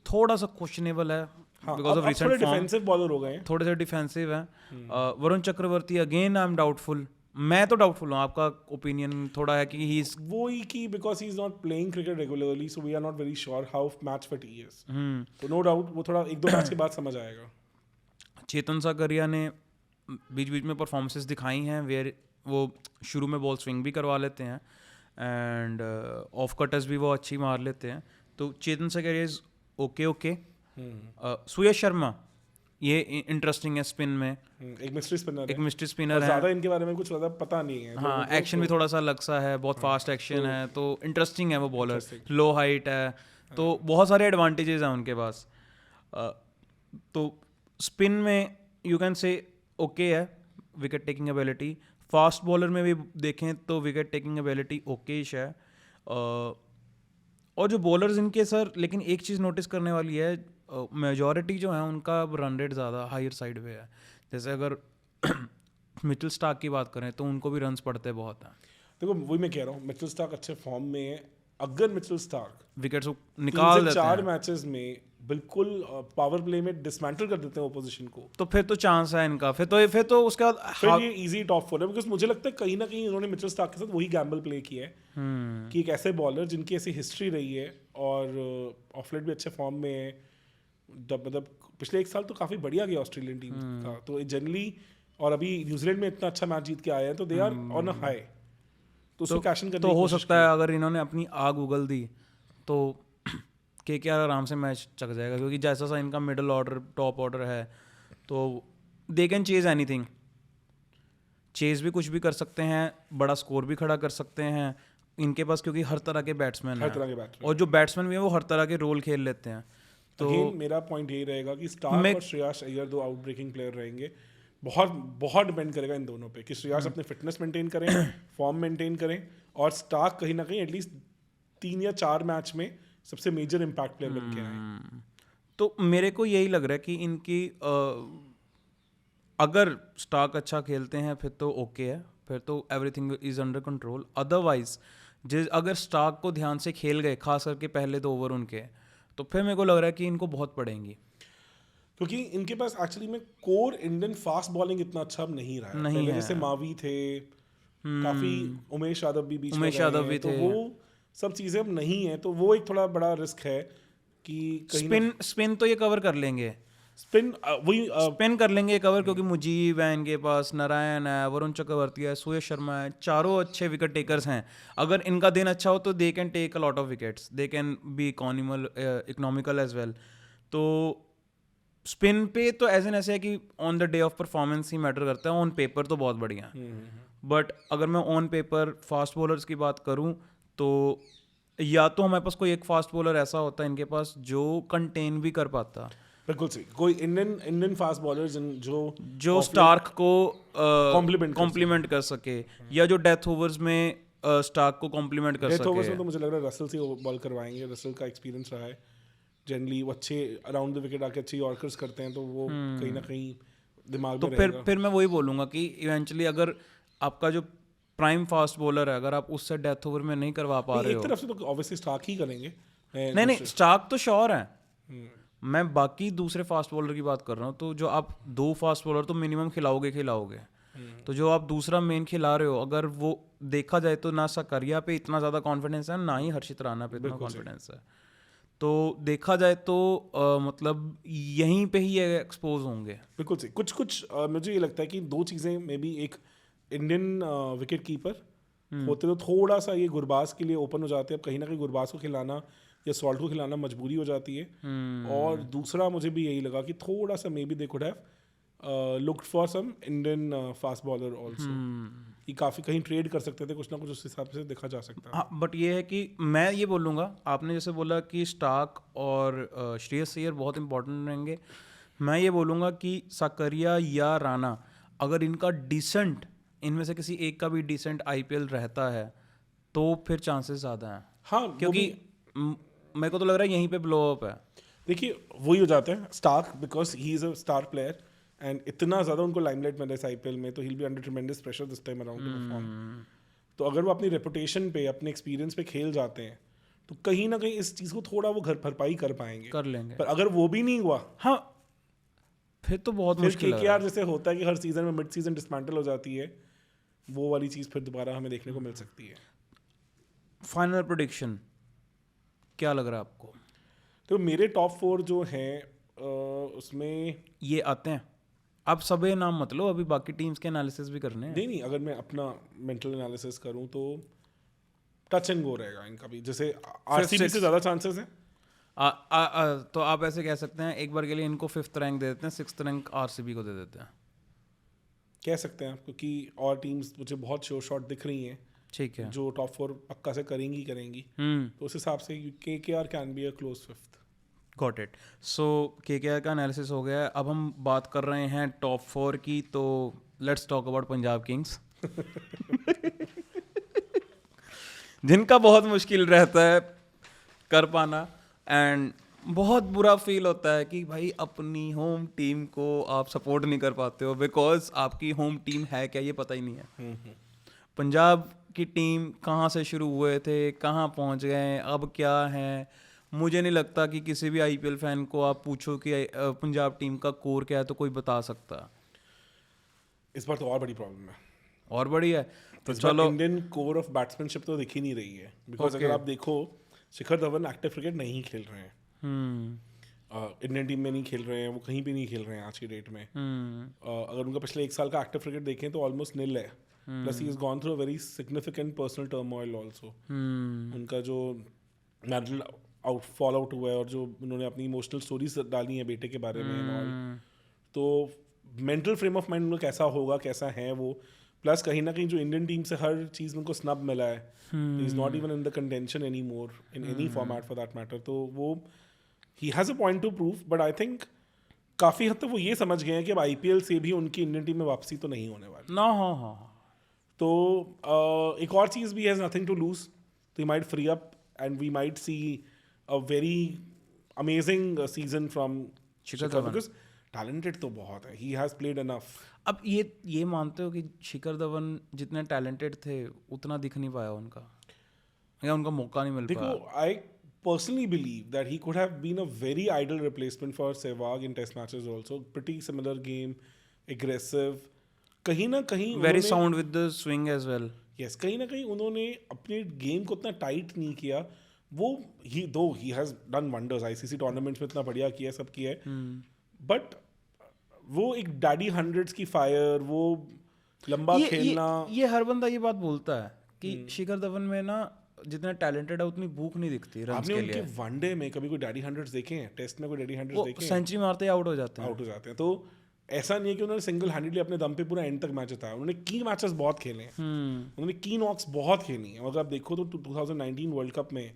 थोड़ा सा क्वेश्चनेबल है because of recent form, defensive bowler हो गए हैं, थोड़े से डिफेंसिव हैं। Varun Chakravarthy again I am doubtful, मैं तो डाउटफुल हूँ, आपका ओपिनियन थोड़ा है कि ही इज वो ही कि because he is not playing cricket regularly, so we are not very sure how match fit he is, तो नो डाउट वो थोड़ा 1-2 मैच के बाद समझ आएगा। चेतन सागरिया ने बीच बीच में परफॉर्मेंसेस दिखाई हैं वेयर वो शुरू में बॉल स्विंग भी करवा लेते हैं एंड ऑफ कटर्स भी वो अच्छी मार लेते हैं, तो चेतन सागरिया इज ओके। सुयश शर्मा ये इंटरेस्टिंग है स्पिन में, एक मिस्ट्री स्पिनर है, ज़्यादा इनके बारे में कुछ ज़्यादा पता नहीं है। हाँ, एक्शन भी थोड़ा सा अलग सा है, बहुत फास्ट एक्शन है, तो इंटरेस्टिंग है वो बॉलर, लो हाइट है, तो बहुत सारे एडवांटेजेस हैं उनके पास। तो स्पिन में यू कैन से ओके है wicket taking ability, fast bowler में भी देखें तो विकेट टेकिंग एबिलिटी ओकेश है। और जो बॉलर्स इनके सर, लेकिन एक चीज़ नोटिस करने वाली है, मेजॉरिटी जो है उनका रन रेट ज़्यादा हायर साइड पे है। जैसे अगर मिचेल स्टार्क की बात करें तो उनको भी रन्स पड़ते बहुत हैं। देखो वही मैं कह रहा हूँ, मिचेल स्टार्क अच्छे फॉर्म में है, अगर मिचेल स्टार्क विकेट्स निकाल देते हैं 4 मैचेस में बिल्कुल पावर प्ले में डिसमेंटल कर देते हैं ओपोजिशन को, तो फिर तो चांस है इनका, फिर तो उसके बाद फिर ये इजी टॉप 4 है। बिकॉज मुझे लगता है कहीं ना कहीं इन्होंने मिचेल स्टार्क के साथ वही गैम्बल प्ले किया है कि एक ऐसे बॉलर जिनकी ऐसी हिस्ट्री रही है और ऑफलेट भी अच्छे फॉर्म में है, मतलब पिछले 1 साल तो काफी बढ़िया गया ऑस्ट्रेलियन टीम का, तो जनरली, और अभी न्यूजीलैंड में इतना अच्छा मैच जीत के आए हैं, तो they are on a high, तो उसको कैश इन करने तो हो सकता है अगर इन्होंने अपनी आग उगल दी तो केकेआर आराम से मैच चक जाएगा, क्योंकि जैसा सा इनका मिडिल ऑर्डर टॉप ऑर्डर है तो they can chase anything, chase भी कुछ भी कर सकते हैं, बड़ा स्कोर भी खड़ा कर सकते हैं इनके पास, क्योंकि हर तरह के बैट्समैन हैं, और जो बैट्समैन भी हैं वो हर तरह के रोल खेल लेते हैं। तो मेरा पॉइंट यही रहेगा कि स्टार्क और Shreyas Iyer 2 out breaking player रहेंगे, बहुत बहुत डिपेंड करेगा इन दोनों पे कि श्रेयस अपने फिटनेस मेंटेन करें, फॉर्म मेंटेन करें, और स्टार्क कहीं ना कहीं एटलीस्ट 3 या 4 मैच में सबसे मेजर इम्पैक्ट प्लेयर बन के आए। तो मेरे को यही लग रहा है कि इनकी अगर स्टार्क अच्छा खेलते हैं फिर तो ओके है, फिर तो everything is under control. Otherwise अगर स्टार्क को ध्यान से खेल गए, खास करके पहले 2 ओवर उनके, तो फिर मेरे को लग रहा है कि इनको बहुत पड़ेंगी, क्योंकि इनके पास एक्चुअली में कोर इंडियन फास्ट बॉलिंग इतना अच्छा अब नहीं रहा है। पहले जैसे मावी थे, काफी उमेश यादव भी बीच में थे, तो वो सब चीजें अब नहीं है, तो वो एक थोड़ा बड़ा रिस्क है कि स्पिन तो ये कवर कर लेंगे, स्पिन कर लेंगे कवर, क्योंकि मुजीब है इनके पास, नारायण है, वरुण चक्रवर्ती है, सुयश शर्मा है, चारों अच्छे विकेट टेकर्स हैं। अगर इनका दिन अच्छा हो तो they can take a lot of wickets, they can be economical as well. तो स्पिन पे तो ऐसे न ऐसे है कि on the day of performance ही मैटर करता है, ऑन पेपर तो बहुत बढ़िया है, बट अगर मैं ऑन पेपर फास्ट बॉलर्स की बात करूँ तो या तो हमारे पास कोई एक फास्ट बॉलर ऐसा होता है इनके पास जो कंटेन भी कर पाता, बिल्कुल सही, कोई इंडियन फास्ट बॉलर्स जो स्टार्क को कॉम्प्लीमेंट कर सके, या जो डेथ ओवर्स में स्टार्क को कॉम्प्लीमेंट कर सके। डेथ ओवर्स में तो मुझे लग रहा है रसल से बॉल करवाएंगे, रसल का एक्सपीरियंस रहा है, जनरली वो अच्छे अराउंड द विकेट आके अच्छी यॉर्कर्स करते हैं, तो वो कहीं ना कहीं दिमाग में रहेगा। फिर मैं वही बोलूँगा कि इवेंचुअली अगर आपका जो प्राइम फास्ट बॉलर है, अगर आप उससे डेथ ओवर में नहीं करवा पा रहे हो, एक तरफ से तो ऑब्वियसली स्टार्क ही करेंगे, नहीं स्टार्क तो श्योर है, मैं बाकी दूसरे फास्ट बॉलर की बात कर रहा हूँ, तो जो आप 2 फास्ट बॉलर तो मिनिमम खिलाओगे, तो जो आप दूसरा मेन खिला रहे हो, अगर वो देखा जाए तो ना सकरिया पे इतना ज़्यादा कॉन्फिडेंस है, ना ही हर्षित राणा पे इतना कॉन्फिडेंस है। तो देखा जाए तो मतलब यहीं पे ही ये एक्सपोज होंगे। बिल्कुल सही। कुछ मुझे ये लगता है कि 2 चीज़ें मे बी, एक इंडियन विकेट कीपर होते तो थोड़ा सा ये गुरबाज के लिए ओपन हो जाते हैं। अब कहीं ना कहीं गुरबाज को खिलाना या सॉल्ट को खिलाना मजबूरी हो जाती है। और दूसरा मुझे भी यही लगा कि थोड़ा सा maybe they could have looked for some Indian fast bowler also, कि काफ़ी कहीं ट्रेड कर सकते थे कुछ ना कुछ, उस हिसाब से देखा जा सकता है। हाँ, बट ये है कि मैं ये बोलूँगा, आपने जैसे बोला कि स्टार्क और श्रेयस अय्यर बहुत इंपॉर्टेंट रहेंगे, मैं ये बोलूँगा कि सकरिया या राणा, अगर इनका डिसेंट, इनमें से किसी एक का भी डिसेंट आईपीएल रहता है तो फिर चांसेस ज़्यादा हैं। हाँ, वो क्योंकि मेरे को तो लग रहा है यहीं पे ब्लो अप है। देखिए वही हो जाता है Starc, because he is a star player and इतना ज़्यादा उनको लाइमलाइट मिला इस आईपीएल में, तो he will be under tremendous pressure this time around to perform. तो अगर वो अपनी रेपुटेशन पे, अपने एक्सपीरियंस पे खेल जाते हैं तो कहीं ना कहीं इस चीज़ को थोड़ा वो घर भरपाई कर पाएंगे, कर लेंगे। पर अगर वो भी नहीं हुआ, हाँ, फिर तो बहुत फिर मुश्किल है। केकेआर जैसे होता है कि हर सीजन में मिड सीजन डिसमेंटल हो जाती है, वो वाली चीज़ फिर दोबारा हमें देखने को मिल सकती है। फाइनल प्रेडिक्शन क्या लग रहा है आपको? तो मेरे टॉप 4 जो हैं उसमें ये आते हैं, आप सबे नाम मत लो, अभी बाकी टीम्स के एनालिसिस भी करने हैं। नहीं, अगर मैं अपना मेंटल एनालिसिस करूं तो टच एंड गो रहेगा इनका भी, जैसे आरसीबी से ज़्यादा चांसेस हैं। तो आप ऐसे कह सकते हैं, एक बार के लिए इनको 5th रैंक दे देते हैं, 6th रैंक आरसीबी को दे देते हैं। कह सकते हैं आप, क्योंकि और टीम्स मुझे बहुत श्योर शॉट दिख रही हैं ठीक है, जो टॉप 4 पक्का से करेंगी। तो उस हिसाब से KKR can be a close 5th। Got it. So KKR का एनालिसिस हो गया है, अब हम बात कर रहे हैं टॉप 4 की, तो let's talk about Punjab Kings जिनका बहुत मुश्किल रहता है कर पाना, एंड बहुत बुरा फील होता है कि भाई अपनी होम टीम को आप सपोर्ट नहीं कर पाते हो, बिकॉज आपकी होम टीम है क्या ये पता ही नहीं है। पंजाब की टीम कहाँ से शुरू हुए थे, कहाँ पहुँच गए, अब क्या है, मुझे नहीं लगता कि किसी भी आईपीएल फैन को आप पूछो कि पंजाब टीम का कोर क्या है तो कोई बता सकता। इस बार तो और बड़ी प्रॉब्लम है, और बड़ी है। तो चलो इंडियन कोर ऑफ बैट्समैनशिप तो दिख ही नहीं रही है, बिकॉज अगर आप देखो शिखर धवन एक्टिव क्रिकेट नहीं खेल रहे हैं, इंडियन टीम में नहीं खेल रहे हैं, वो कहीं भी नहीं खेल रहे हैं आज की डेट में। अगर उनका पिछले 1 साल का एक्टिव क्रिकेट देखें तो ऑलमोस्ट निल है, plus he is gone through a very significant personal turmoil also. उनका जो मैरिटल फॉल आउट हुआ है और जो उन्होंने अपनी इमोशनल स्टोरीज डाली हैं बेटे के बारे में and all, तो मेंटल फ्रेम ऑफ माइंड उनका कैसा होगा, कैसा है वो, प्लस कहीं ना कहीं जो इंडियन टीम से हर चीज़ में उनको स्नब मिला है, is not even in the contention any more in any format for that matter. तो वो he has a point two prove, but I think काफ़ी हद तक वो ये समझ गए हैं कि अब आईपीएल से भी उनकी इंडियन टीम में वापसी तो नहीं होने वाली ना। हाँ, तो एक और चीज़ भी हैज़ नथिंग टू लूज, तो he might free up and we might see a very amazing season from Shikhar, because talented तो बहुत है, ही हैज़ प्लेड इनफ। अब ये मानते हो कि शिखर धवन जितने टैलेंटेड थे उतना दिख नहीं पाया उनका, या उनका मौका नहीं मिल पाया? देखो, आई personally believe that he could have been a very ideal replacement for Sehwag in test matches also. Pretty similar game, aggressive. कहीं ना कहीं very sound with the swing as well. Yes, कहीं ना कहीं उन्होंने अपने गेम को इतना टाइट नहीं किया। वो he has done wonders, ICC tournaments में इतना बढ़िया किया, सब किया है, बट वो एक डैडी हंड्रेड्स की फायर, वो लंबा खेलना, ये हर बंदा ये बात बोलता है कि शिखर धवन में ना जितना टैलेंटेड है उतनी भूख नहीं दिखती रन्स के लिए। आपने उनके वनडे में कभी कोई डैडी हंड्रेड्स देखे हैं? टेस्ट में कोई डैडी हंड्रेड्स देखे हैं? सेंचुरी मारते ही आउट हो जाते हैं। तो ऐसा नहीं है कि उन्होंने सिंगल हैंडेडली अपने दम पे पूरा एंड तक मैच जिताया, उन्होंने की मैचेस बहुत खेले हैं, उन्होंने की नॉक्स बहुत खेली हैं। अगर आप देखो तो 2019 वर्ल्ड कप में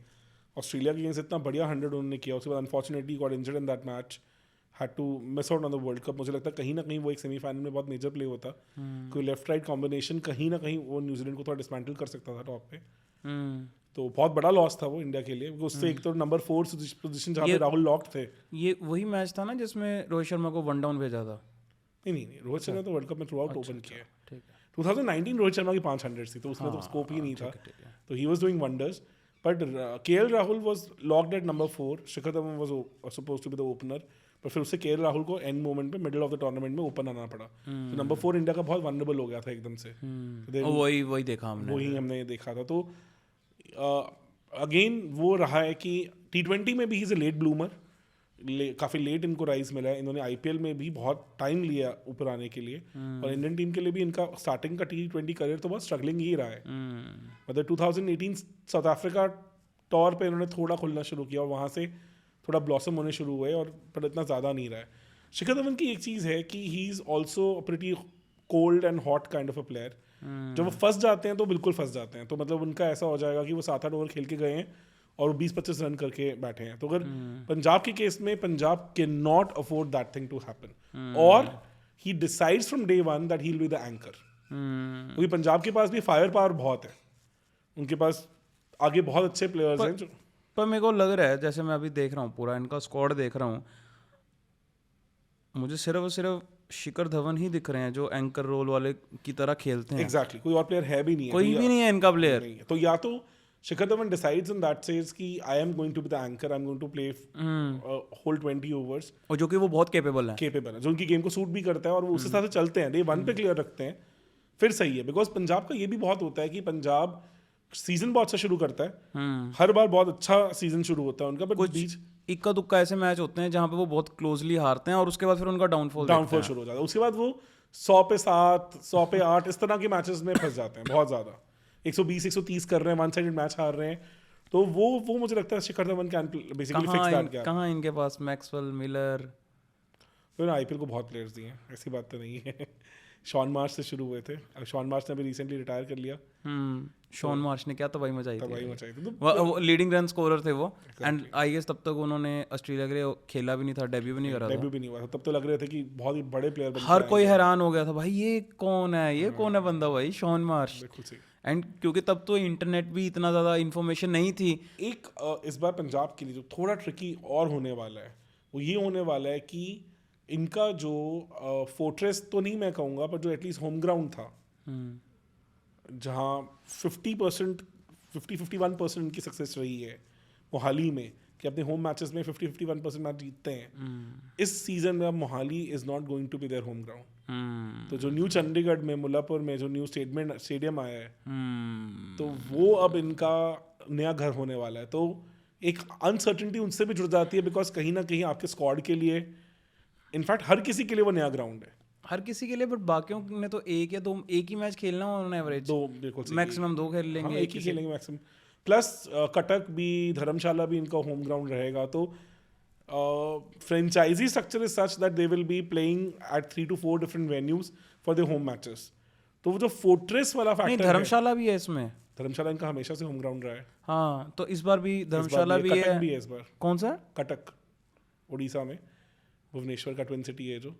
ऑस्ट्रेलिया के अगेंस्ट इतना बढ़िया 100 उन्होंने किया, उसके बाद unfortunately got injured in that match, had to miss out on the World Cup. मुझे लगता है कहीं ना कहीं वो एक सेमीफाइनल में बहुत मेजर प्ले होता, कोई लेफ्ट राइट कॉम्बिनेशन कहीं ना कहीं वो न्यूजीलैंड को थोड़ा डिसमेंटल कर सकता था टॉप पे। तो बहुत बड़ा लॉस था वो इंडिया के लिए, उससे एक तो नंबर 4 पोजीशन जहाँ पे राहुल लॉक्ड थे। ये वही मैच था ना जिसमें रोहित शर्मा को 1 डाउन भेजा था? नहीं, रोहित शर्मा तो वर्ल्ड कप में थ्रू आउट ओपन किया है। 2019 रोहित शर्मा की 500 थी, तो उसमें तो स्कोप ही नहीं था, तो he was doing wonders. But KL Rahul was locked at number 4. Shikhar Dhawan was supposed to be the opener. पर फिर उससे KL Rahul को एंड मोमेंट पे मिडिल ऑफ द टूर्नामेंट में ओपन आना पड़ा. तो नंबर 4 इंडिया का बहुत वनरेबल हो गया था एकदम से. वही देखा हमने. वही हमने देखा था. तो अगेन वो रहा है कि T20 में भी he is a late bloomer. काफ़ी लेट इनको राइज मिला है. इन्होंने IPL में भी बहुत टाइम लिया ऊपर आने के लिए. और इंडियन टीम के लिए भी इनका स्टार्टिंग का T20 करियर तो बहुत स्ट्रगलिंग ही रहा है. मतलब 2018 साउथ अफ्रीका टॉर पे इन्होंने थोड़ा खुलना शुरू किया और वहाँ से थोड़ा ब्लॉसम होने शुरू हुए, और पर इतना ज़्यादा नहीं रहा है. शिखर धवन की एक चीज़ है कि ही is also pretty cold and hot kind of a player. जब वो फंस जाते हैं तो बिल्कुल फंस जाते हैं. तो मतलब उनका ऐसा हो जाएगा कि वो 7-8 ओवर खेल के गए हैं और वो 20-25 रन करके बैठे हैं. तो अगर पंजाब के केस में Punjab can not afford that thing to happen, और he decides from day one that he will be the anchor. क्योंकि पंजाब के पास भी फायर पावर बहुत है. उनके पास आगे बहुत अच्छे प्लेयर्स हैं. पर मेरे को लग रहा है, जैसे मैं अभी देख रहा हूँ पूरा इनका स्क्वाड देख रहा हूँ, मुझे सिर्फ और सिर्फ शिखर धवन ही दिख रहे हैं जो एंकर रोल वाले की तरह खेलते हैं. एग्जैक्टली कोई और प्लेयर है भी नहीं है. कोई भी नहीं है इनका प्लेयर. तो या तो Shikhar Dhawan decides on that says कि I am going to be the anchor, I am going to play whole 20 overs. और जो कि वो बहुत केपेबल है, जो उनकी गेम को सूट भी करता है और वो उस हिसाब से चलते हैं. डे 1 पे क्लियर रखते हैं, फिर सही है. बिकॉज पंजाब का ये भी बहुत होता है कि पंजाब सीजन बहुत अच्छा शुरू करता है. हर बार बहुत अच्छा सीजन शुरू होता है उनका, बट बीच इक्का दुक्का ऐसे मैच होते हैं जहाँ पे वो बहुत क्लोजली हारते हैं और उसके बाद फिर उनका डाउनफॉल शुरू हो जाता है. उसके बाद वो 100 पे 7, 100 पे 8 इस तरह के मैचेस में फंस जाते हैं बहुत ज़्यादा. 120-130 कर रहे हैं, वन साइडेड मैच हार रहे हैं. तो वो मुझे लगता है Shikhar Dhawan can basically fix that gap. कहाँ इनके पास मैक्सवेल, मिलर, तो IPL को बहुत प्लेयर्स दिए हैं, ऐसी बात तो नहीं है. शॉन मार्श से शुरू हुए थे. अब शॉन मार्श ने अभी रिसेंटली रिटायर कर लिया. शॉन मार्श ने क्या तबाही मचाई थी. वो लीडिंग रन स्कोरर थे वो. एंड आई गेस तब तक उन्होंने ऑस्ट्रेलिया के लिए खेला भी नहीं था, डेब्यू भी नहीं करा था. तब तो लग रहे थे कि बहुत ही बड़े प्लेयर. हर कोई हैरान हो गया था, भाई ये कौन है बंदा, भाई शॉन मार्श. एंड क्योंकि तब तो इंटरनेट भी इतना ज़्यादा इन्फॉर्मेशन नहीं थी. एक इस बार पंजाब के लिए जो थोड़ा ट्रिकी और होने वाला है वो ये होने वाला है कि इनका जो फोर्ट्रेस तो नहीं मैं कहूँगा, पर जो एटलीस्ट होम ग्राउंड था, जहाँ 50-51% इनकी सक्सेस रही है मोहाली में, कि अपने होम मैचेस में 50-51% मैच जीतते हैं. इस सीजन में अब Mohali is not going to be there home ground. तो जो न्यू चंडीगढ़ में मुल्लापुर में जो न्यू स्टेडियम आया है, तो वो अब इनका नया घर होने वाला है. तो एक अनसर्टेनिटी उनसे भी जुड़ जाती है, बिकॉज कहीं ना कहीं आपके स्क्वाड के लिए, इनफैक्ट हर किसी के लिए वो नया ग्राउंड है. हर किसी के लिए, बट बाकियों ने तो एक ही मैच खेलना है उन्होंने एवरेज. बिल्कुल मैक्सिमम 2 खेल लेंगे. एक ही खेलेंगे मैक्सिमम. प्लस कटक भी, धर्मशाला भी इनका होम ग्राउंड रहेगा. तो franchise structure is such that they will be playing at 3 to 4 different venues for the home matches. तो वो जो फोर्ट्रेस वाला फैक्टर है, धर्मशाला भी है इसमें. धर्मशाला इनका हमेशा से होम ग्राउंड रहा है. हाँ, तो इस बार भी धर्मशाला भी है. इस बार कौन सा? कटक, उड़ीसा में, भुवनेश्वर का ट्विन सिटी है जो.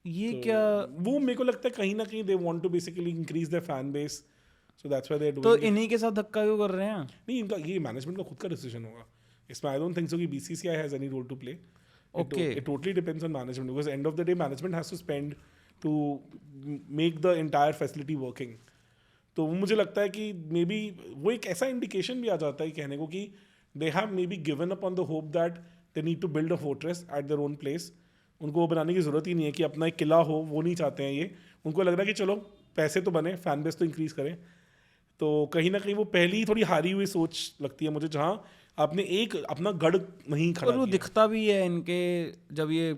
ये तो क्या, वो मेरे को लगता है कहीं ना कहीं they want to basically increase their fan base, so that's why they are doing. तो इन्हीं के साथ धक्का क्यों कर रहे हैं? नहीं, इनका ये मैनेजमेंट का खुद का डिसीजन होगा इसमें. आई डोंट थिंक सो कि BCCI has any role to play. It totally depends on management, because end of the day management has to spend to make the entire facility working. तो मुझे लगता है कि मे बी वो एक ऐसा indication भी आ जाता है कहने को कि they have maybe given up on the hope that they need to build a fortress at their own place. उनको वो बनाने की ज़रूरत ही नहीं है कि अपना एक किला हो, वो नहीं चाहते हैं ये. उनको लग रहा है कि चलो पैसे तो बने, फैन बेस तो इंक्रीज़ करें. तो कहीं ना कहीं वो पहली थोड़ी हारी हुई सोच लगती है मुझे, जहाँ आपने एक अपना गढ़ नहीं खड़ा. और वो दिखता भी है इनके, जब ये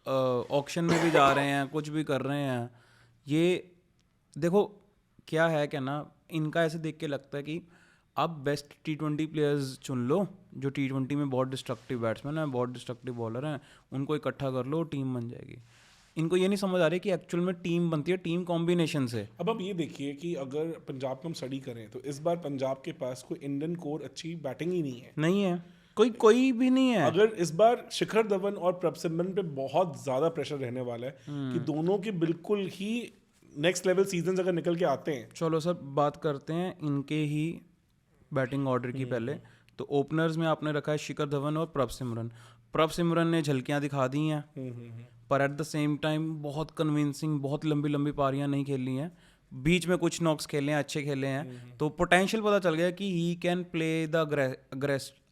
ऑक्शन में भी जा रहे हैं, कुछ भी कर रहे हैं. ये देखो क्या है क्या ना, इनका ऐसे देख के लगता है कि आप बेस्ट T20 प्लेयर्स चुन लो जो T20 में बहुत डिस्ट्रक्टिव बैट्समैन हैं, बहुत डिस्ट्रक्टिव बॉलर हैं, उनको इकट्ठा कर लो, टीम बन जाएगी. इनको ये नहीं समझ आ रही कि एक्चुअल में टीम बनती है टीम कॉम्बिनेशन से. अब आप ये देखिए कि अगर पंजाब को हम स्टडी करें तो इस बार पंजाब के पास कोई इंडियन कोर अच्छी बैटिंग ही नहीं है. कोई भी नहीं है. अगर इस बार शिखर धवन और प्रभ सिमरन पे बहुत ज़्यादा प्रेशर रहने वाला है कि दोनों के बिल्कुल ही नेक्स्ट लेवल सीजन अगर निकल के आते हैं. चलो सर बात करते हैं इनके ही बैटिंग ऑर्डर की. पहले तो ओपनर्स में आपने रखा है शिखर धवन और प्रभ सिमरन ने झलकियां दिखा दी हैं, पर एट द सेम टाइम बहुत कन्विंसिंग, बहुत लंबी पारियां नहीं खेली हैं. बीच में कुछ नॉक्स खेले हैं, अच्छे खेले हैं, तो पोटेंशियल पता चल गया कि ही कैन प्ले द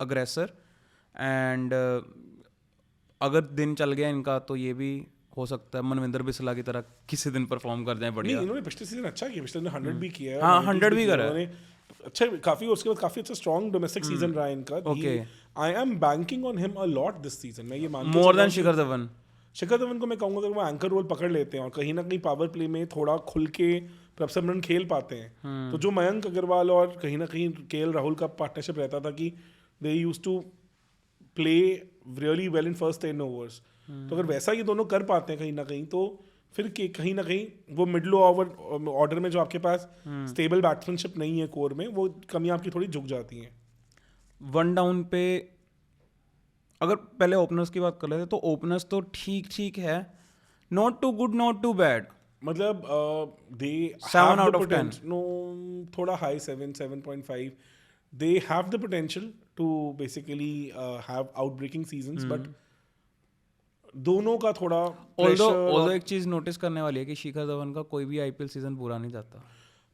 अग्रेसर एंड अगर दिन चल गया इनका तो ये भी हो सकता है मनविंदर बिस्ला की तरह किसी दिन परफॉर्म कर जाए बढ़िया। नहीं, इन्होंने पिछले सीजन अच्छा किया, पिछले 100 भी किया है, हाँ 90s 100 भी किया करा है। उन्होंने, अच्छा काफी, उसके बाद काफी अच्छा स्ट्रॉन्ग डोमेस्टिक सीजन रहा है इनका। Okay. I am banking on him a lot this season, मैं ये मान के मोर चल रहा देन हूँ शिखर धवन। शिखर धवन को मैं कहूंगा अगर वो एंकर रोल पकड़ लेते हैं और कहीं ना कहीं पावर प्ले में थोड़ा खुल के प्रभसम रन खेल पाते हैं, तो जो मयंक अग्रवाल और कहीं ना कहीं केएल राहुल का पार्टनरशिप रहता था कि they use to play really well in first 10 overs, तो अगर वैसा ये दोनों कर पाते हैं कहीं ना कहीं, तो फिर कहीं ना कहीं वो मिडल ओवर ऑर्डर में जो आपके पास स्टेबल बैट्समैनशिप नहीं है कोर में, वो कमियां आपकी थोड़ी झुक जाती हैं। वन डाउन पे अगर पहले ओपनर्स की बात कर लेते तो ओपनर्स तो ठीक ठीक है, not too good not too bad, मतलब दे 7 out of 10. नो थोड़ा high 7.5 they have the potential to basically have outbreaking seasons, but दोनों का थोड़ा ऑल्दो एक चीज नोटिस करने वाली है कि शिखर धवन का कोई भी आईपीएल सीजन पूरा नहीं जाता।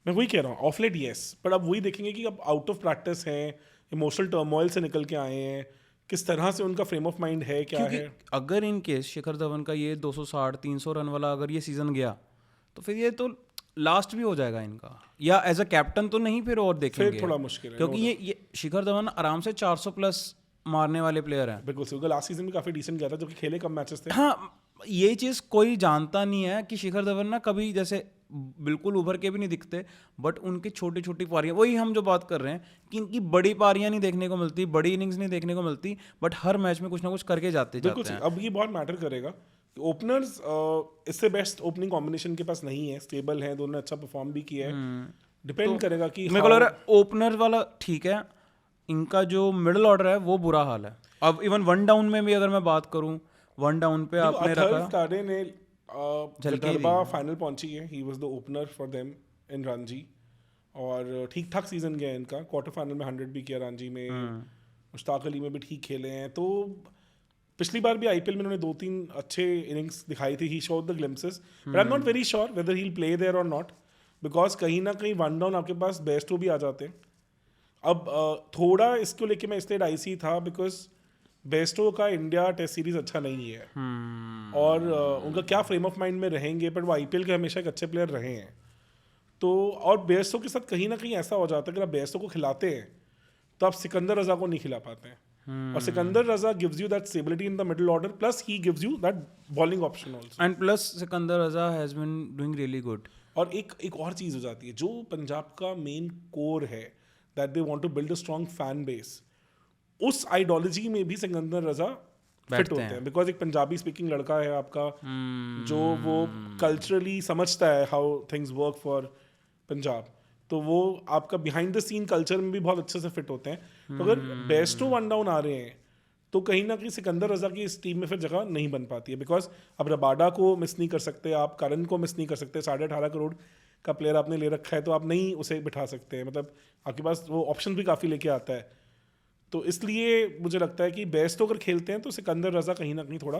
मैं वही कह रहा हूँ, ऑफ लेट यस, पर अब वही देखेंगे कि अब आउट ऑफ प्रैक्टिस हैं, इमोशनल टर्मोइल से निकल के आए हैं, किस तरह से उनका फ्रेम ऑफ माइंड है, क्या है। अगर इन केस शिखर धवन का ये 260-300 रन वाला अगर ये सीजन गया तो फिर ये तो लास्ट भी हो जाएगा इनका, या एज अ कैप्टन तो नहीं फिर और देखेंगे, फिर थोड़ा मुश्किल है, क्योंकि ये शिखर धवन आराम से 400 प्लस मारने वाले प्लेयर हैं। बिल्कुल सही, लास्ट सीजन में काफी डिसेंट गया था, जो कि खेले कम मैचेस थे। हाँ, ये चीज़ कोई जानता नहीं है कि शिखर धवन ना कभी जैसे बिल्कुल उभर के भी नहीं दिखते, बट उनकी छोटी छोटी पारियां, वही हम जो बात कर रहे हैं कि इनकी बड़ी पारियां नहीं देखने को मिलती, बड़ी इनिंग्स नहीं देखने को मिलती, बट हर मैच में कुछ ना कुछ करके जाते हैं। अब ये बहुत मैटर करेगा, ओपनर्स इससे बेस्ट ओपनिंग कॉम्बिनेशन के पास नहीं है, स्टेबल है, दोनों ने अच्छा परफॉर्म भी किया है, डिपेंड करेगा कि मेरे को लग रहा है ओपनर वाला ठीक है, इनका जो मिडिल ऑर्डर है वो बुरा हाल है। अब इवन वन डाउन में भी अगर मैं बात करूं, वन डाउन पे आपने रखा ने विदर्भा फाइनल पहुंची है, ही was the opener for them in Ranji, और ठीक ठाक सीजन गया इनका, क्वार्टर फाइनल में 100 भी किया रणजी में, मुश्ताक अली में भी ठीक खेले हैं, तो पिछली बार भी आईपीएल में उन्होंने 2-3 अच्छे इनिंग्स दिखाई थी, he showed the glimpses, but I am not very sure whether he will play there और नॉट, बिकॉज कहीं ना कहीं वन डाउन आपके पास बेस्टो भी आ जाते हैं। अब थोड़ा इसको लेके मैं इसलिए डाइसी था बिकॉज बेस्टो का इंडिया टेस्ट सीरीज अच्छा नहीं है, और उनका क्या फ्रेम ऑफ माइंड में रहेंगे, बट वो आईपीएल के हमेशा एक अच्छे प्लेयर रहे हैं, तो और बेस्टो के साथ कहीं ना कहीं ऐसा हो जाता है कि आप बेस्टो को खिलाते हैं तो आप सिकंदर रजा को नहीं खिला पाते हैं, और Sikandar Raza gives you that stability in the middle order, plus he gives you that bowling option also, and plus Sikandar Raza has been doing really good. और एक और चीज हो जाती है, जो पंजाब का मेन कोर है, that they want to build a strong fan base, उस आइडियोलॉजी में भी सिकंदर रजा फिट होते हैं, बिकॉज एक पंजाबी स्पीकिंग लड़का है आपका, जो वो कल्चरली समझता है how things work for Punjab, तो वो आपका बिहाइंड द सीन कल्चर में भी बहुत अच्छे से फिट होते हैं, तो अगर बेस्टो वन डाउन आ रहे हैं तो कहीं ना कहीं सिकंदर रजा की इस टीम में फिर जगह नहीं बन पाती है, बिकॉज अब रबाडा को मिस नहीं कर सकते आप, करण को मिस नहीं कर सकते, 18.5 करोड़ का प्लेयर आपने ले रखा है तो आप नहीं उसे बिठा सकते हैं, मतलब आपके पास वो ऑप्शन भी काफ़ी लेके आता है, तो इसलिए मुझे लगता है कि बेस्टो अगर खेलते हैं तो सिकंदर रजा कहीं ना कहीं थोड़ा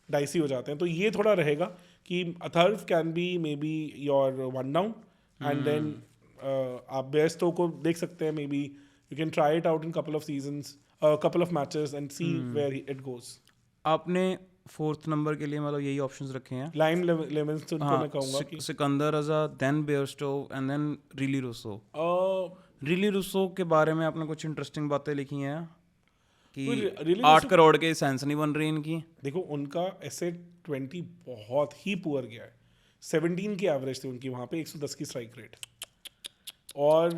डाइसी हो जाते हैं, तो ये थोड़ा रहेगा कि Atharva can be maybe your one down, and then आप बेस्टो को देख सकते हैं, maybe you can try it out in couple of seasons, couple of matches and see where it goes. आपने फोर्थ नंबर के लिए मतलब यही ऑप्शंस रखे हैं, लाइम लिविंगस्टन को मैं कहूंगा कि Sikandar Raza, then Bairstow and then Rilee Rossouw. Rilee Rossouw के बारे में आपने कुछ इंटरेस्टिंग बातें लिखी हैं कि 8 करोड़ के सेंस नहीं बन रही इनकी। देखो उनका SA20 बहुत ही पुअर गया है, 17 की एवरेज थी उनकी वहाँ पे, 110 की स्ट्राइक रेट, और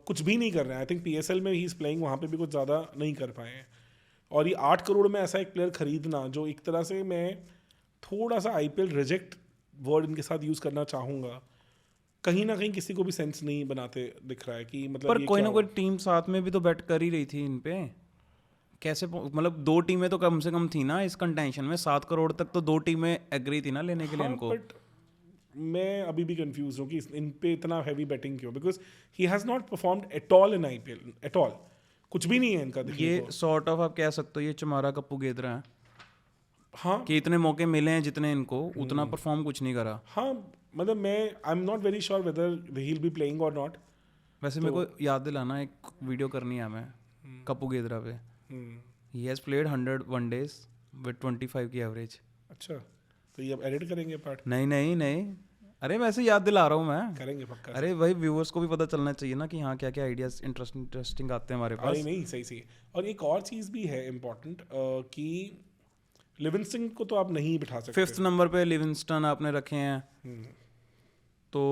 कुछ भी नहीं कर रहे हैं। आई थिंक PSL में ही इज प्लेइंग, वहाँ पे भी कुछ ज़्यादा नहीं कर पाए हैं, और ये 8 करोड़ में ऐसा एक प्लेयर खरीदना, जो एक तरह से मैं थोड़ा सा IPL रिजेक्ट वर्ड इनके साथ यूज़ करना चाहूँगा, कहीं ना कहीं किसी को भी सेंस नहीं बनाते दिख रहा है कि मतलब, पर कोई ना कोई टीम साथ में भी तो बैट कर ही रही थी इन पे, कैसे मतलब 2 टीमें तो कम से कम थी ना इस कंटेंशन में, 7 करोड़ तक तो 2 टीमें एग्री थी ना लेने के लिए इनको। बट मैं अभी भी कंफ्यूज हूँ कि इन पे इतना हैवी बैटिंग क्यों, because he has not performed at all in IPL, at all, कुछ भी नहीं है इनका। ये सॉर्ट ऑफ आप कह सकते हो ये चमारा कप्पू गेदरा है, हाँ कि इतने मौके मिले हैं जितने इनको, उतना परफॉर्म कुछ नहीं करा। हाँ, मतलब मैं आई am not very sure whether he will be playing और नॉट। वैसे मेरे को याद दिलाना, एक वीडियो करनी है हमें कपू गेद्रा पे। He has played 100 one-days with 25 की एवरेज। अच्छा, तो ये अब एडिट करेंगे पार्ट? नहीं नहीं नहीं, अरे वैसे याद दिला रहा हूँ मैं। करेंगे पक्का। अरे भाई व्यूअर्स को भी पता चलना चाहिए ना कि हाँ क्या क्या आइडियाज इंटरेस्टिंग आते हैं हमारे अरे पास। नहीं, सही सही। और एक और चीज़ भी है इम्पोर्टेंट कि लिविंगस्टन को तो आप नहीं बिठा सकते। 5th नंबर पे लिविंगस्टन आपने रखे हैं, तो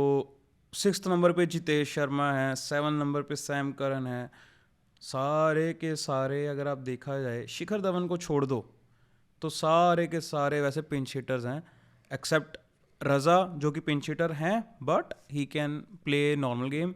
6th नंबर पे जितेश शर्मा है, 7 नंबर पे सैम करन है। सारे के सारे अगर आप देखा जाए, शिखर धवन को छोड़ दो तो सारे के सारे वैसे पिंच हिटर्स हैं, एक्सेप्ट रजा जो कि पिंच हिटर हैं but he can play normal game.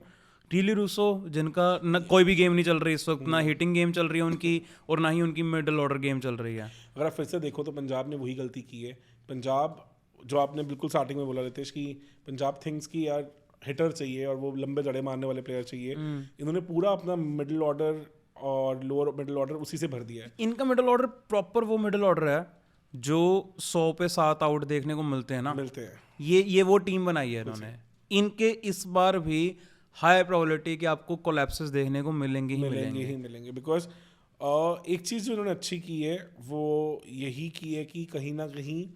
Rilee Rossouw जिनका न कोई भी गेम नहीं चल रही इस वक्त, ना हिटिंग गेम चल रही है उनकी और ना ही उनकी मिडल ऑर्डर गेम चल रही है। अगर आप फिर से देखो तो पंजाब ने वही गलती की है। पंजाब, जो आपने बिल्कुल स्टार्टिंग में बोला रितेश, कि पंजाब थिंक्स की यार हिटर चाहिए और वो लंबे जड़े मारने वाले प्लेयर चाहिए। इन्होंने पूरा अपना मिडिल ऑर्डर और लोअर मिडिल ऑर्डर उसी से भर दिया है। इनका मिडल ऑर्डर प्रॉपर वो मिडल ऑर्डर है जो 100 पे 7 आउट देखने को मिलते हैं ना, मिलते हैं। ये वो टीम बनाई है इन्होंने। इनके इस बार भी हाई प्रोबेबिलिटी कि आपको कोलैप्सेस देखने को मिलेंगे ही मिलेंगे बिकॉज एक चीज़ जो इन्होंने अच्छी की है वो यही की है कि कहीं ना कहीं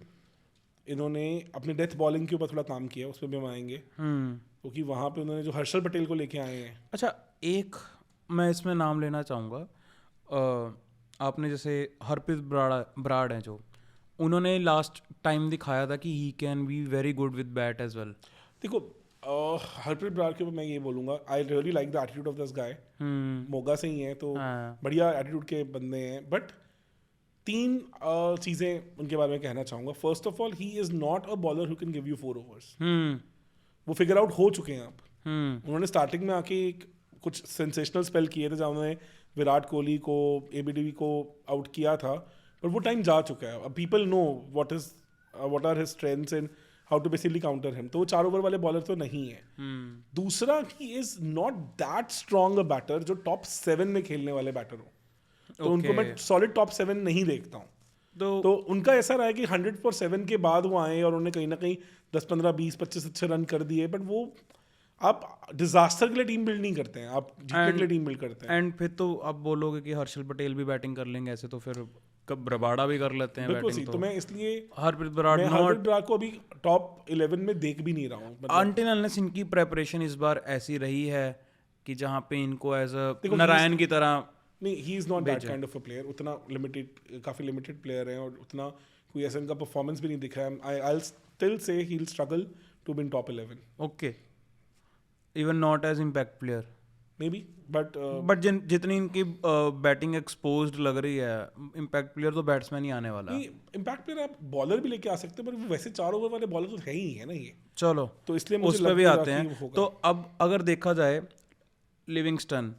इन्होंने अपने डेथ बॉलिंग के ऊपर थोड़ा काम किया, उस पर भी हम आएंगे, क्योंकि वहाँ पे उन्होंने जो हर्षल पटेल को लेके आए हैं। अच्छा, एक मैं इसमें नाम लेना चाहूँगा, आपने जैसे हरप्रीत ब्राड हैं जो, उन्होंने लास्ट टाइम दिखाया था कि he can be very good with bat as well. देखो हरप्रीत ब्रार के ऊपर मैं ये बोलूँगा, I really like the attitude of this guy. Moga से ही है तो बढ़िया एटीट्यूड के बंदे हैं, बट 3 चीज़ें उनके बारे में कहना चाहूँगा। First of all, he is not a bowler who can give you 4 overs. वो फिगर आउट हो चुके हैं अब। उन्होंने स्टार्टिंग में आके कुछ सेंसेशनल स्पेल किए थे जहाँ उन्होंने विराट कोहली को, एबीडीवी को आउट किया था, पर वो टाइम जा चुका है। अब people know what are his strengths and how to basically counter him. तो वो 4 ओवर वाले बॉलर तो नहीं है। दूसरा, he is not that strong a batter जो टॉप 7 में खेलने वाले बैटर हो। तो उनको मैं सॉलिड टॉप 7 नहीं देखता हूँ। तो उनका ऐसा रहा है कि 100 for 7 के बाद वो आए और उन्होंने कहीं ना कहीं 10, 15, 20, 25 अच्छे रन कर दिए, बट वो आप डिजास्टर के लिए टीम बिल्ड नहीं करते हैं, आप जीतने के लिए टीम बिल्ड करते हैं। एंड फिर तो आप बोलोगे कि हर्षल पटेल भी बैटिंग कर लेंगे ऐसे, तो फिर कब रबाड़ा भी कर लेते हैं बैटिंग। तो मैं इसलिए हरप्रीत ब्राड को अभी टॉप 11 में देख भी नहीं रहा हूँ। अनटिल अनलेस इनकी प्रेपरेशन इस बार ऐसी रही है कि जहाँ पे इनको एज अ नारायण की तरह नहीं, ही is not that kind of a player. उतना काफी लिमिटेड प्लेयर है और उतना कोई ऐसा इनका परफॉर्मेंस भी नहीं दिखा है। आई will still say he will struggle to be in top 11। Okay, even not as impact player maybe, but जितनी इनकी बैटिंग एक्सपोज्ड लग रही है, इम्पैक्ट प्लेयर तो बैट्समैन ही आने वाला है। इम्पैक्ट प्लेयर आप बॉलर भी लेके आ सकते हैं, पर वैसे 4 ओवर वाले बॉलर तो है ही है ना ये। चलो तो इसलिए मुझे उस पर भी आते हैं। तो अब अगर देखा जाए, Livingstone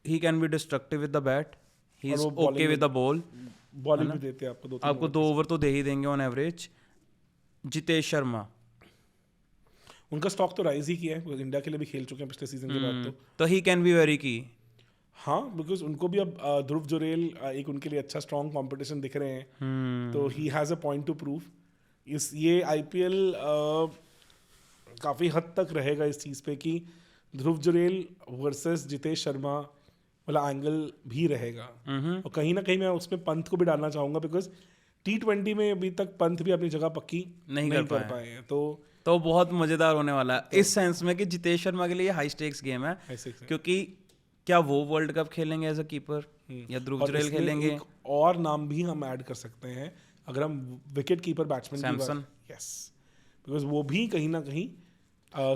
he can be destructive with the bat, he is okay with the ball, bowling भी देते हैं आपको 2 ओवर तो दे ही देंगे ऑन एवरेज। जितेश शर्मा, उनका स्टॉक तो राइज ही किया है, इंडिया के लिए भी खेल चुके हैं पिछले सीजन के बाद। तो ही कैन बी वेरी की। हाँ, बिकॉज उनको भी अब ध्रुव जुरेल एक उनके लिए अच्छा स्ट्रॉन्ग कंपटीशन दिख रहे हैं। तो he has a point two prove. ये आईपीएल काफ़ी हद तक रहेगा इस चीज़ पे कि ध्रुव जुरेल वर्सेस जितेश शर्मा वाला एंगल भी रहेगा। और कहीं ना कहीं मैं उसमें पंत को भी डालना चाहूँगा, बिकॉज T20 में अभी तक पंत भी अपनी जगह पक्की नहीं कर पाए हैं। तो बहुत मज़ेदार होने वाला है इस सेंस में कि जितेश शर्मा के लिए हाई स्टेक्स गेम है, क्योंकि क्या वो वर्ल्ड कप खेलेंगे एज अ कीपर या ध्रुव जुरेल खेलेंगे। एक और नाम भी हम ऐड कर सकते हैं अगर हम wicket keeper batsman, Samson. Yes, because वो भी कहीं ना कहीं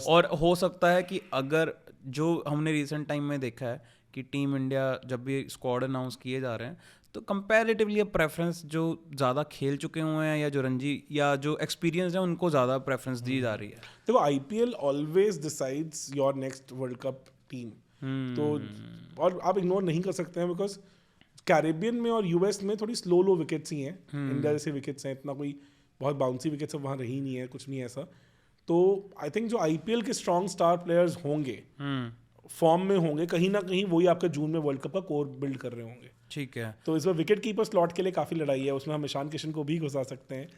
और हो सकता है कि अगर जो हमने रिसेंट टाइम में देखा है कि टीम इंडिया जब भी स्क्वाड अनाउंस किए जा रहे हैं तो कंपैरेटिवली प्रेफरेंस जो ज़्यादा खेल चुके हुए हैं या जो रणजी या जो एक्सपीरियंस है उनको ज़्यादा प्रेफरेंस दी जा रही है। देखो IPL always decides your next world cup team. तो और आप इग्नोर नहीं कर सकते हैं, बिकॉज कैरेबियन में और यूएस में थोड़ी स्लो विकेट्स ही हैं। इंडिया जैसे विकेट्स हैं, इतना कोई बहुत बाउंसी विकेट्स वहाँ रही नहीं है, कुछ नहीं ऐसा। तो आई थिंक जो आईपीएल के स्ट्रॉन्ग स्टार प्लेयर्स होंगे फॉर्म में होंगे, कहीं ना कहीं वही आपका जून में वर्ल्ड कप का कोर बिल्ड कर रहे होंगे। ठीक है। तो इस बार विकेट कीपर स्लॉट के लिए काफ़ी लड़ाई है, उसमें हम ईशान किशन को भी घुसा सकते हैं,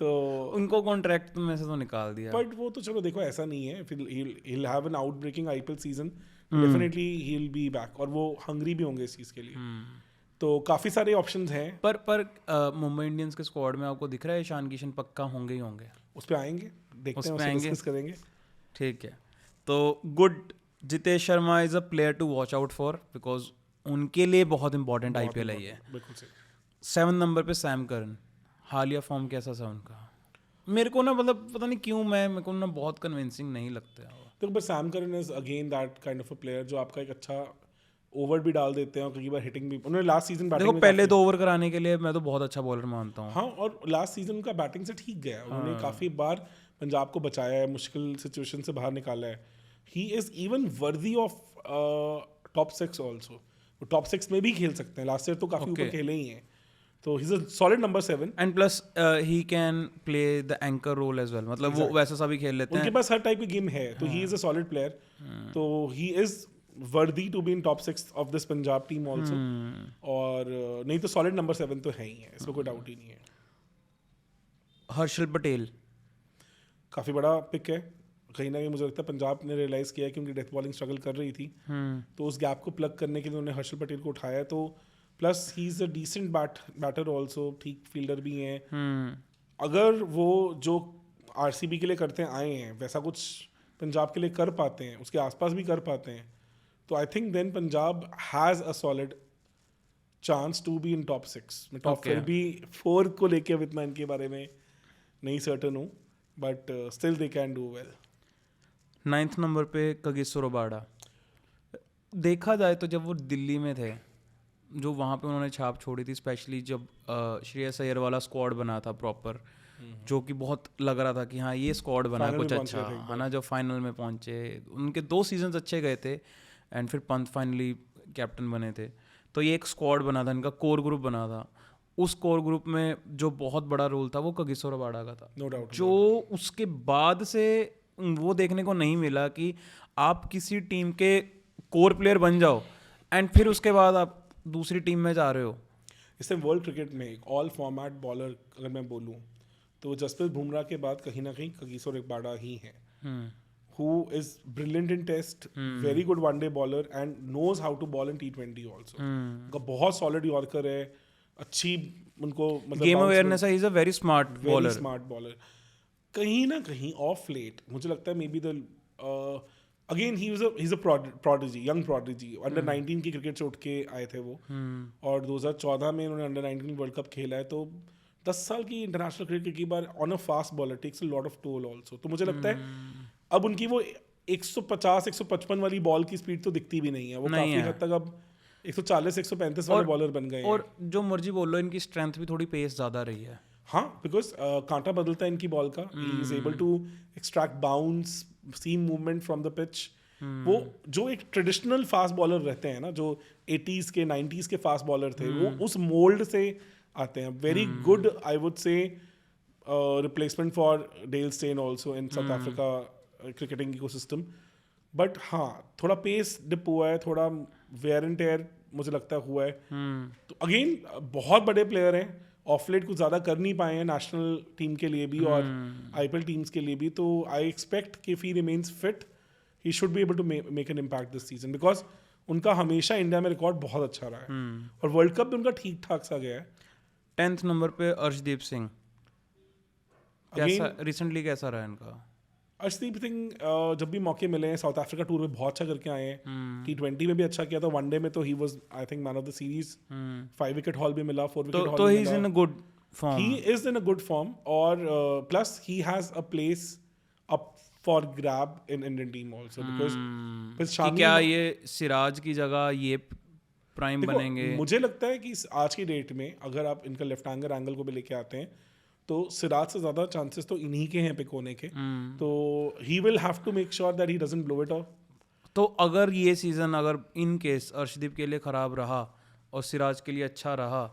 तो उनको कॉन्ट्रैक्ट में से तो निकाल दिया। बट वो तो चलो देखो ऐसा नहीं है, फिर he'll have an out breaking IPL season, definitely he'll be back, और वो हंग्री भी होंगे इस चीज़ के लिए। तो काफ़ी सारे ऑप्शंस हैं। पर मुंबई इंडियंस के स्क्वाड में आपको दिख रहा है ईशान किशन पक्का होंगे ही होंगे? उस पर आएंगे, देखते हैं, उस पे उसको आएंगे? डिस्कस करेंगे। ठीक है, तो good. Jitesh Sharma is a player to watch out for, because उनके लिए बहुत इंपॉर्टेंट IPL है ये। बिल्कुल सही। 7 नंबर पे सैम करन, हालिया फॉर्म कैसा था उनका? मेरे को ना मतलब पता नहीं क्यों मेरे को ना बहुत कन्विंसिंग नहीं लगता है वो। देखो, बस Sam Curran is again that kind of a player जो आपका एक अच्छा ओवर भी डाल देते हैं और कई बार हिटिंग भी। उन्होंने लास्ट सीजन बैटिंग देखो पहले 2 ओवर कराने के लिए मैं तो बहुत अच्छा बॉलर मानता हूँ। हाँ, और लास्ट सीजन का बैटिंग से ठीक गया, उन्होंने काफ़ी बार पंजाब को बचाया है, मुश्किल सिचुएशन से बाहर निकाला है। He is even worthy of top 6 also, वो टॉप 6 में भी खेल सकते हैं, लास्ट ईयर तो काफ़ी ऊपर खेले ही हैं, तो he is a solid number 7। And plus he can play the anchor role as well, मतलब वो वैसा सा भी खेल लेते हैं। उनके पास हर टाइप की गेम है, तो he is a solid player, तो he is worthy to be in top 6 of this Punjab team also. और नहीं तो सॉलिड नंबर 7 तो है ही है, इसमें कोई डाउट ही नहीं है। हर्षल पटेल काफ़ी बड़ा पिक है, कहीं ना कहीं मुझे लगता है पंजाब ने रियलाइज़ किया है कि उनकी डेथ बॉलिंग स्ट्रगल कर रही थी, तो उस गैप को प्लग करने के लिए उन्होंने हर्षल पटेल को उठाया। तो plus he is a decent batter also, ठीक फील्डर भी हैं। अगर वो जो RCB के लिए करते आए हैं वैसा कुछ पंजाब के लिए कर पाते हैं, उसके आसपास भी कर पाते हैं, तो I think then Punjab has a solid chance to be in top 6। मैं टॉप 5 भी 4 को लेके अब इतना इनके बारे में नहीं सर्टन हूँ, but still they can do well. 9th number पे कगिसो रबाडा। देखा जाए तो जब वो दिल्ली में थे, जो वहाँ पे उन्होंने छाप छोड़ी थी, स्पेशली जब श्रेयस अय्यर वाला स्क्वाड बना था प्रॉपर, जो कि बहुत लग रहा था कि हाँ ये स्क्वाड बना कुछ अच्छा है ना। जब फाइनल में पहुँचे, उनके 2 सीजन्स अच्छे गए थे, एंड फिर पंत फाइनली कैप्टन बने थे, तो ये एक स्क्वाड बना था, इनका कोर ग्रुप बना था। उस कोर ग्रुप में जो बहुत बड़ा रोल था वो कगिसो रबाडा का था, नो डाउट। जो उसके बाद से वो देखने को नहीं मिला कि आप किसी टीम के कोर प्लेयर बन जाओ एंड फिर उसके बाद आप दूसरी टीम में जा रहे हो। इससे वर्ल्ड क्रिकेट में एक ऑल फॉर्मेट बॉलर अगर मैं बोलूँ तो जसप्रीत बुमराह के बाद कहीं ना कहीं कगिसो रबाडा ही है, who is brilliant in test, very good one day bowler and knows how to bowl in T20 also। उनका बहुत solid यॉर्कर है, अच्छी उनको मतलब गेम अवेयरनेस है, ही is a very smart bowler, smart bowler. कहीं ना कहीं ऑफ लेट मुझे लगता है may be the again he is a prodigy, young prodigy, under 19 की क्रिकेट से उठ के आए थे वो, और 2014 में उन्होंने अंडर 19 वर्ल्ड कप खेला है, तो 10 साल की इंटरनेशनल क्रिकेट की बार on a fast bowler takes a lot of toll also. तो मुझे लगता है अब उनकी वो 150-155 वाली बॉल की स्पीड तो दिखती भी नहीं है, वो काफी हद तक अब 140-135 वाले बॉलर बन गए हैं। और जो मर्जी बोल लो, इनकी स्ट्रेंथ भी थोड़ी पेस ज्यादा रही है। हाँ, बिकॉज कांटा बदलता है इनकी बॉल का, he is able to extract bounce, seam movement from the pitch. वो जो एक ट्रेडिशनल फास्ट बॉलर रहते हैं ना, जो 80s के 90s के फास्ट बॉलर थे, वो उस मोल्ड से आते हैं। Very good I would say replacement for Dale Steyn also in south Africa cricketing ecosystem. But हाँ, थोड़ा पेस डिप हुआ है, थोड़ा वेयर एंड टेयर मुझे लगता हुआ है। तो अगेन बहुत बड़े प्लेयर हैं, ऑफलेट कुछ ज़्यादा कर नहीं पाए हैं नेशनल टीम के लिए भी और IPL टीम्स के लिए भी, तो आई एक्सपेक्ट कि if he remains fit he should be able to make an impact this season, because उनका हमेशा इंडिया में रिकॉर्ड बहुत अच्छा रहा है और वर्ल्ड कप भी उनका ठीक ठाक सा गया है। 10th नंबर पे अर्शदीप सिंह, कैसा रिसेंटली कैसा रहा इनका? अर्शदीप सिंह जब भी मौके मिले हैं, साउथ अफ्रीका टूर में बहुत अच्छा करके आए हैं, T20 में भी अच्छा किया था, वनडे में तो he was I think man of the series, 5 wicket haul भी मिला, 4 विकेट हॉल तो he is in a good form, he is in a good form, और plus he has a place up for grab in Indian team also, because क्या ये सिराज की जगह ये prime बनेंगे? मुझे लगता है कि आज की डेट में अगर आप इनका लेफ्ट हैंगर एंगल को भी लेके आते हैं तो सिराज से ज़्यादा चांसेस तो इन्हीं के हैं पिक होने के, तो he will have to make sure that he doesn't blow it off. तो अगर ये सीज़न अगर इन केस अर्शदीप के लिए ख़राब रहा और सिराज के लिए अच्छा रहा,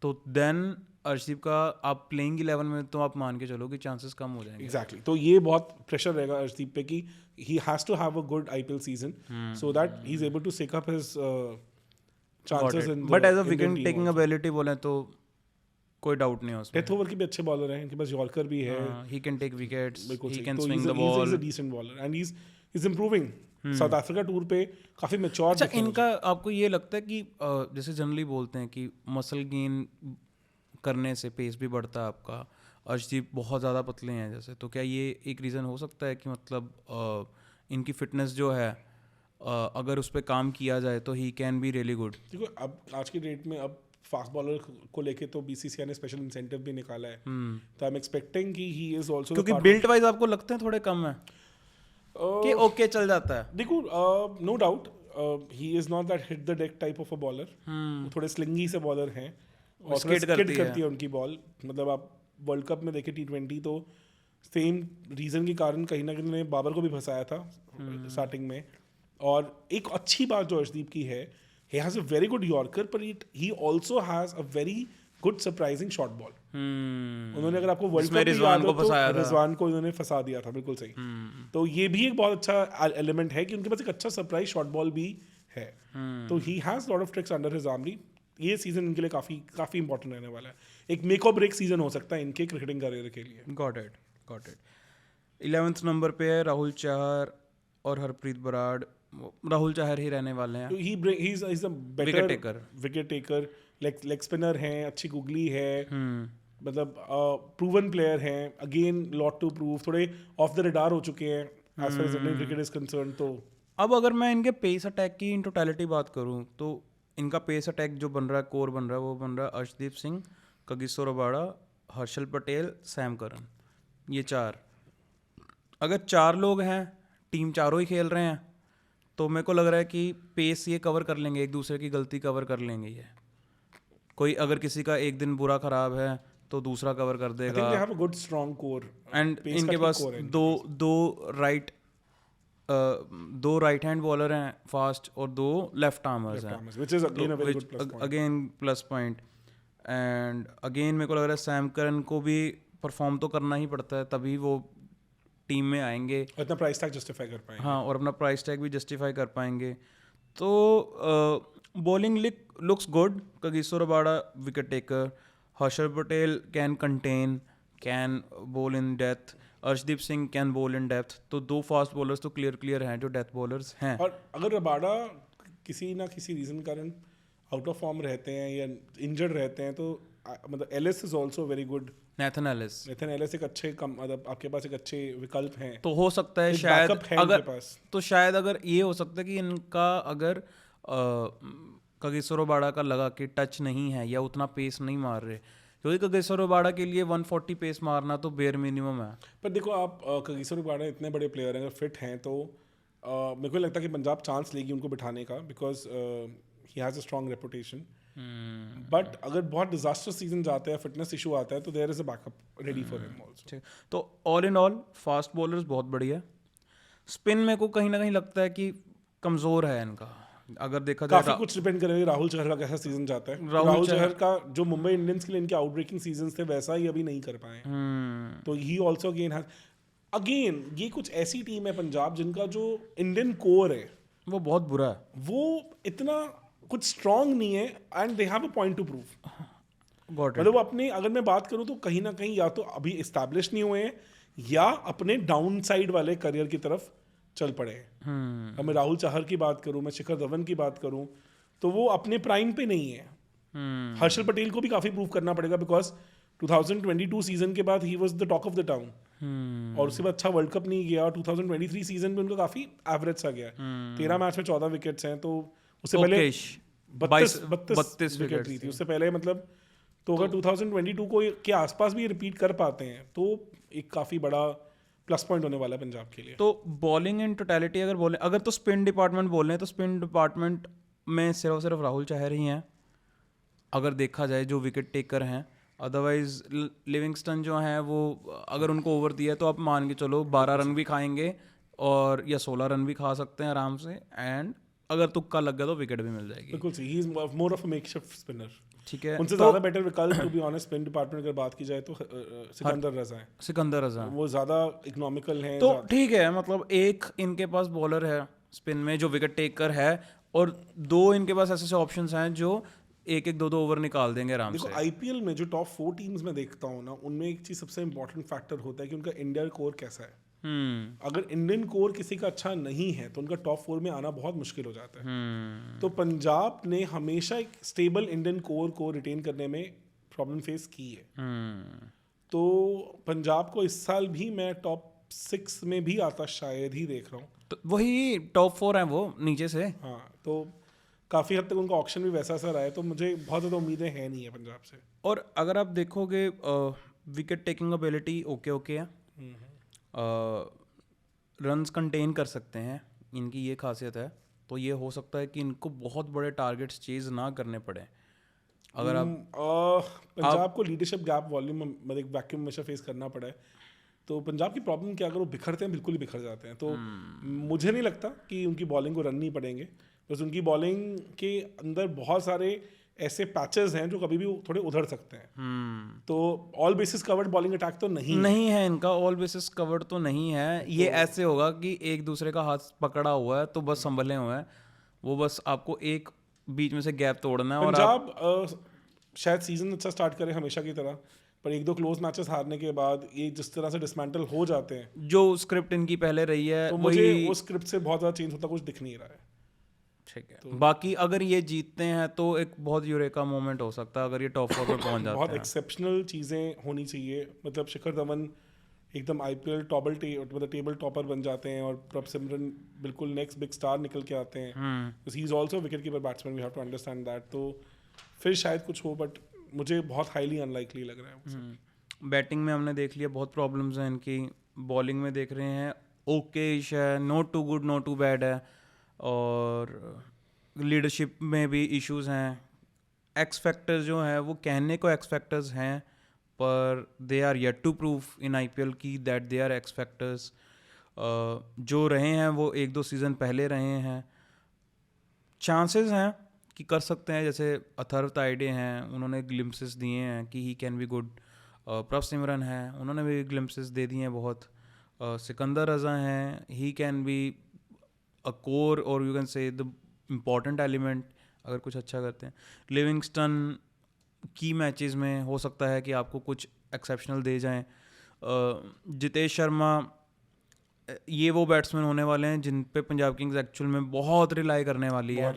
तो देन अर्शदीप का आप प्लेइंग 11 में तो आप मान के चलो कि चांसेस कम हो जाएंगे। एग्जैक्टली तो ये बहुत प्रेशर रहेगा अर्शदीप पे कि he has to have a good IPL season so that he is able to seek up his chances in but as a wicket taking ability बोले तो कोई डाउट नहीं है उसमें। डेथ ओवर के भी अच्छे बॉलर हैं, इनके पास यॉर्कर भी है, ही कैन टेक विकेट्स, बिल्कुल ही सही। कैन तो swing the he's ball. a decent bowler and he's improving। South Africa tour पे काफी मैच्योर। अच्छा, इनका आपको ये लगता है कि जैसे जनरली बोलते हैं कि मसल गेन करने से पेस भी बढ़ता है आपका, अर्शदीप बहुत ज़्यादा पतले हैं जैसे, तो क्या ये एक रीज़न हो सकता है कि मतलब इनकी फिटनेस जो है अगर उस पर काम किया जाए तो ही कैन बी रियली गुड? देखो अब आज की डेट में अब फास्ट बॉलर को लेके तो बीसीसीआई ने स्पेशल इंसेंटिव भी निकाला है, तो आई एम एक्सपेक्टिंग कि ही इज आल्सो, क्योंकि बिल्ट वाइज आपको लगते हैं थोड़े कम है कि ओके चल जाता है? देखो no doubt he is not that hit the deck type of a bowler, थोड़े स्लिंगी से बॉलर हैं और skid स्किड करती करती है उनकी बॉल। मतलब आप वर्ल्ड कप में देखे T20 तो सेम रीजन के कारण कहीं ना कहीं उन्होंने बाबर को भी फंसाया था स्टार्टिंग में। और एक अच्छी बात जो अर्शदीप की है, he has a very good Yorker but he also has a very good surprising short ball। उन्होंने अगर आपको वर्ल्ड कप में याद हो तो रिजवान को इन्होंने फंसा दिया था, बिल्कुल सही। तो ये भी एक बहुत अच्छा एलिमेंट है कि उनके पास एक अच्छा सरप्राइज शॉर्ट बॉल भी है। तो he has lot of tricks under his armoury. ये सीजन इनके लिए काफी इंपॉर्टेंट रहने वाला है, एक मेक और ब्रेक सीजन हो सकता है इनके क्रिकेटिंग करियर के लिए। Got it. 11th नंबर पे है राहुल चहर और हरप्रीत बराड़। राहुल चहर ही रहने वाले हैं। He is a better wicket taker, leg spinner हैं, अच्छी गुगली है, मतलब प्रूवन प्लेयर हैं, अगेन लॉट टू प्रूव, थोड़े ऑफ द रडार हो चुके हैं as far as Indian cricket is concern. तो अब अगर मैं इनके पेस अटैक की इन टोटलिटी बात करूं तो इनका पेस अटैक जो बन रहा है, कोर बन रहा है, वो बन रहा है Arshdeep Singh, Kagiso Rabada, Harshal Patel, Sam Curran. ये चार, अगर चार लोग हैं, टीम चारों ही खेल रहे हैं, तो मेरे को लग रहा है कि पेस ये कवर कर लेंगे, एक दूसरे की गलती कवर कर लेंगे। ये कोई अगर किसी का एक दिन बुरा खराब है तो दूसरा कवर कर देगा। गुड स्ट्रॉन्ग कोर एंड इनके पास दो राइट हैंड बॉलर हैं फास्ट और दो लेफ्ट आर्मर्स हैं, which is again a very good plus point। Again plus point. And again मेरे को लग रहा है सैम करन को भी परफॉर्म तो करना ही पड़ता है, तभी वो टीम में आएंगे, अपना प्राइस टैग जस्टिफाई कर पाएंगे। हाँ, और अपना प्राइस टैग भी जस्टिफाई कर पाएंगे। तो bowling looks good. Kagiso Rabada wicket taker, Harshal Patel can contain, can bowl in depth, Arshdeep Singh can bowl in depth. तो दो फास्ट बॉलर्स तो क्लियर हैं जो डेथ बॉलर्स हैं। और अगर रबाड़ा किसी ना किसी रीजन कारण आउट ऑफ फॉर्म रहते हैं या इंजर्ड रहते हैं तो मतलब Ellis is also very good. Nathan Ellis एक अच्छे मतलब आपके पास एक अच्छे विकल्प हैं, तो हो सकता है शायद अगर ये हो सकता है कि इनका अगर कगिसो रबाड़ा का लगा कि टच नहीं है या उतना पेस नहीं मार रहे, क्योंकि कगिसो रबाड़ा के लिए 140 पेस मारना तो बेयर मिनिमम है। पर देखो आप कगिसो रबाड़ा इतने बड़े प्लेयर हैं, अगर फिट हैं तो मेरे को लगता है कि पंजाब चांस लेगी उनको बिठाने का, because he has a strong reputation. But अगर बहुत डिजास्टर सीजन जाते हैं, फिटनेस इशू आता है, तो there is a backup ready for him also. तो all in all fast bowlers बहुत बढ़िया। स्पिन में को कहीं ना कहीं लगता है कि कमजोर है इनका, अगर देखा जाए काफी कुछ डिपेंड करेगा राहुल चहर का कैसा सीजन जाता है। राहुल चहर का जो मुंबई इंडियंस के लिए इनके आउटब्रेकिंग सीजन थे वैसा ही अभी नहीं कर पाए, तो ही आल्सो अगेन ये कुछ ऐसी टीम है पंजाब जिनका जो इंडियन कोर है वो बहुत बुरा है, वो इतना कुछ स्ट्रांग नहीं है and they have a point two prove. मतलब वो अपने, अगर मैं बात करूं तो कहीं ना कहीं या तो अभी एस्टैब्लिश नहीं हुए हैं या अपने डाउन साइड वाले करियर की तरफ चल पड़े हैं। अब मैं राहुल चहर की बात करूं, मैं शिखर धवन की बात करूं, तो वो अपने प्राइम पे नहीं है। हर्षल पटेल को भी काफी प्रूव करना पड़ेगा, बिकॉज 2022 सीजन के बाद ही was the talk of the town, और उसके बाद अच्छा वर्ल्ड कप नहीं गया। 2023 सीजन में उनका काफी एवरेज सा गया, 13 मैच में 14 विकेट्स हैं, तो उससे पहले 32 विकेट ली थी उससे पहले। मतलब तो अगर 2022 को के आसपास भी रिपीट कर पाते हैं तो एक काफी बड़ा प्लस पॉइंट होने वाला है पंजाब के लिए। तो बॉलिंग इन टोटलिटी अगर बोलें, अगर तो स्पिन डिपार्टमेंट बोल रहे हैं तो स्पिन डिपार्टमेंट में सिर्फ राहुल चहर ही हैं अगर देखा जाए जो विकेट टेकर हैं। अदरवाइज लिविंगस्टन जो हैं वो अगर उनको ओवर दिया तो आप मान के चलो 12 रन भी खाएंगे और या 16 रन भी खा सकते हैं आराम से, एंड अगर तुक्का लग गया तो विकेट भी मिल जाएगी। बिल्कुल सही, he is more of a makeshift spinner. ठीक है, उनसे ज़्यादा बेटर विकल्प to be honest spin department अगर बात की जाए तो सिकंदर रजा है। सिकंदर रजा, वो ज़्यादा इकोनॉमिकल हैं। तो ठीक है, मतलब एक इनके पास बॉलर है स्पिन में जो विकेट टेकर है, और दो इनके पास ऐसे ऑप्शंस हैं जो एक एक दो ओवर निकाल देंगे आराम देखो से। आईपीएल में जो टॉप 4 टीम्स में देखता हूँ ना, उनमें एक चीज़ सबसे इंपॉर्टेंट फैक्टर होता है कि उनका इंडियन कोर कैसा है। अगर इंडियन कोर किसी का अच्छा नहीं है तो उनका टॉप 4 में आना बहुत मुश्किल हो जाता है। तो पंजाब ने हमेशा एक स्टेबल इंडियन कोर को रिटेन करने में प्रॉब्लम फेस की है। तो पंजाब को इस साल भी मैं टॉप 6 में भी आता शायद ही देख रहा हूँ। तो वही टॉप 4 है वो नीचे से। हाँ, तो काफ़ी हद तक उनका ऑक्शन भी वैसा सा रहा है, तो मुझे बहुत ज़्यादा उम्मीदें हैं नहीं है पंजाब से। और अगर आप देखोगे विकेट टेकिंग एबिलिटी ओके है, रन्स कंटेन कर सकते हैं, इनकी ये खासियत है। तो ये हो सकता है कि इनको बहुत बड़े टारगेट्स चेज ना करने पड़े। अगर आप पंजाब को लीडरशिप गैप वॉल्यूम मतलब एक वैक्यूम हमेशा फेस करना पड़ा है। तो पंजाब की प्रॉब्लम क्या, अगर वो बिखरते हैं बिल्कुल ही बिखर जाते हैं। तो मुझे नहीं लगता कि उनकी बॉलिंग को रन नहीं पड़ेंगे, बस उनकी बॉलिंग के अंदर बहुत सारे ऐसे पैचेस हैं जो कभी भी थोड़े उधर सकते हैं। तो all basis covered bowling attack तो नहीं है इनका, ऑल बेसिस कवर्ड तो नहीं है। ये ऐसे होगा कि एक दूसरे का हाथ पकड़ा हुआ है तो बस संभले हुए हैं वो, बस आपको एक बीच में से गैप तोड़ना है। पंजाब शायद सीजन अच्छा स्टार्ट करे हमेशा की तरह, पर एक दो क्लोज मैचेस हारने के बाद ये जिस तरह से डिसमेंटल हो जाते हैं, जो स्क्रिप्ट इनकी पहले रही है, तो मुझे उस स्क्रिप्ट से बहुत ज़्यादा चेंज होता कुछ दिख नहीं रहा है। ठीक है, तो बाकी अगर ये जीतते हैं तो एक बहुत यूरेका मोमेंट हो सकता है अगर ये टॉप 4 पे पहुंच जाते बहुत हैं। एक्सेप्शनल चीज़ें होनी चाहिए, मतलब शिखर धवन एकदम आईपीएल मतलब टेबल टॉपर बन जाते हैं और प्रभसिमरन बिल्कुल नेक्स्ट बिग स्टार निकल के आते हैं। He is also wicket keeper batsman, we have to understand that. तो फिर शायद कुछ हो, बट मुझे बहुत हाईली अनलाइकली लग रहा है। बैटिंग में हमने देख लिया बहुत प्रॉब्लम्स हैं इनकी, बॉलिंग में देख रहे हैं ओकेश है, not too good not too bad है, और लीडरशिप में भी इश्यूज हैं। एक्स फैक्टर्स जो हैं वो कहने को एक्स फैक्टर्स हैं, पर they are yet to prove in IPL की that they are X factors. जो रहे हैं वो एक दो सीज़न पहले रहे हैं। चांसेस हैं कि कर सकते हैं, जैसे अथर्व ताइडे हैं, उन्होंने ग्लिम्पसेस दिए हैं कि he can be good. Prabhsimran है, उन्होंने भी ग्लिम्पसेस दे दिए हैं बहुत। सिकंदर रजा हैं, he can be a core और you can say the important element अगर कुछ अच्छा करते हैं। लिविंगस्टन की मैचेस में हो सकता है कि आपको कुछ एक्सेप्शनल दे जाएं। जितेश शर्मा, ये वो बैट्समैन होने वाले हैं जिन पे पंजाब किंग्स एक्चुअल में बहुत रिलाई करने वाली है।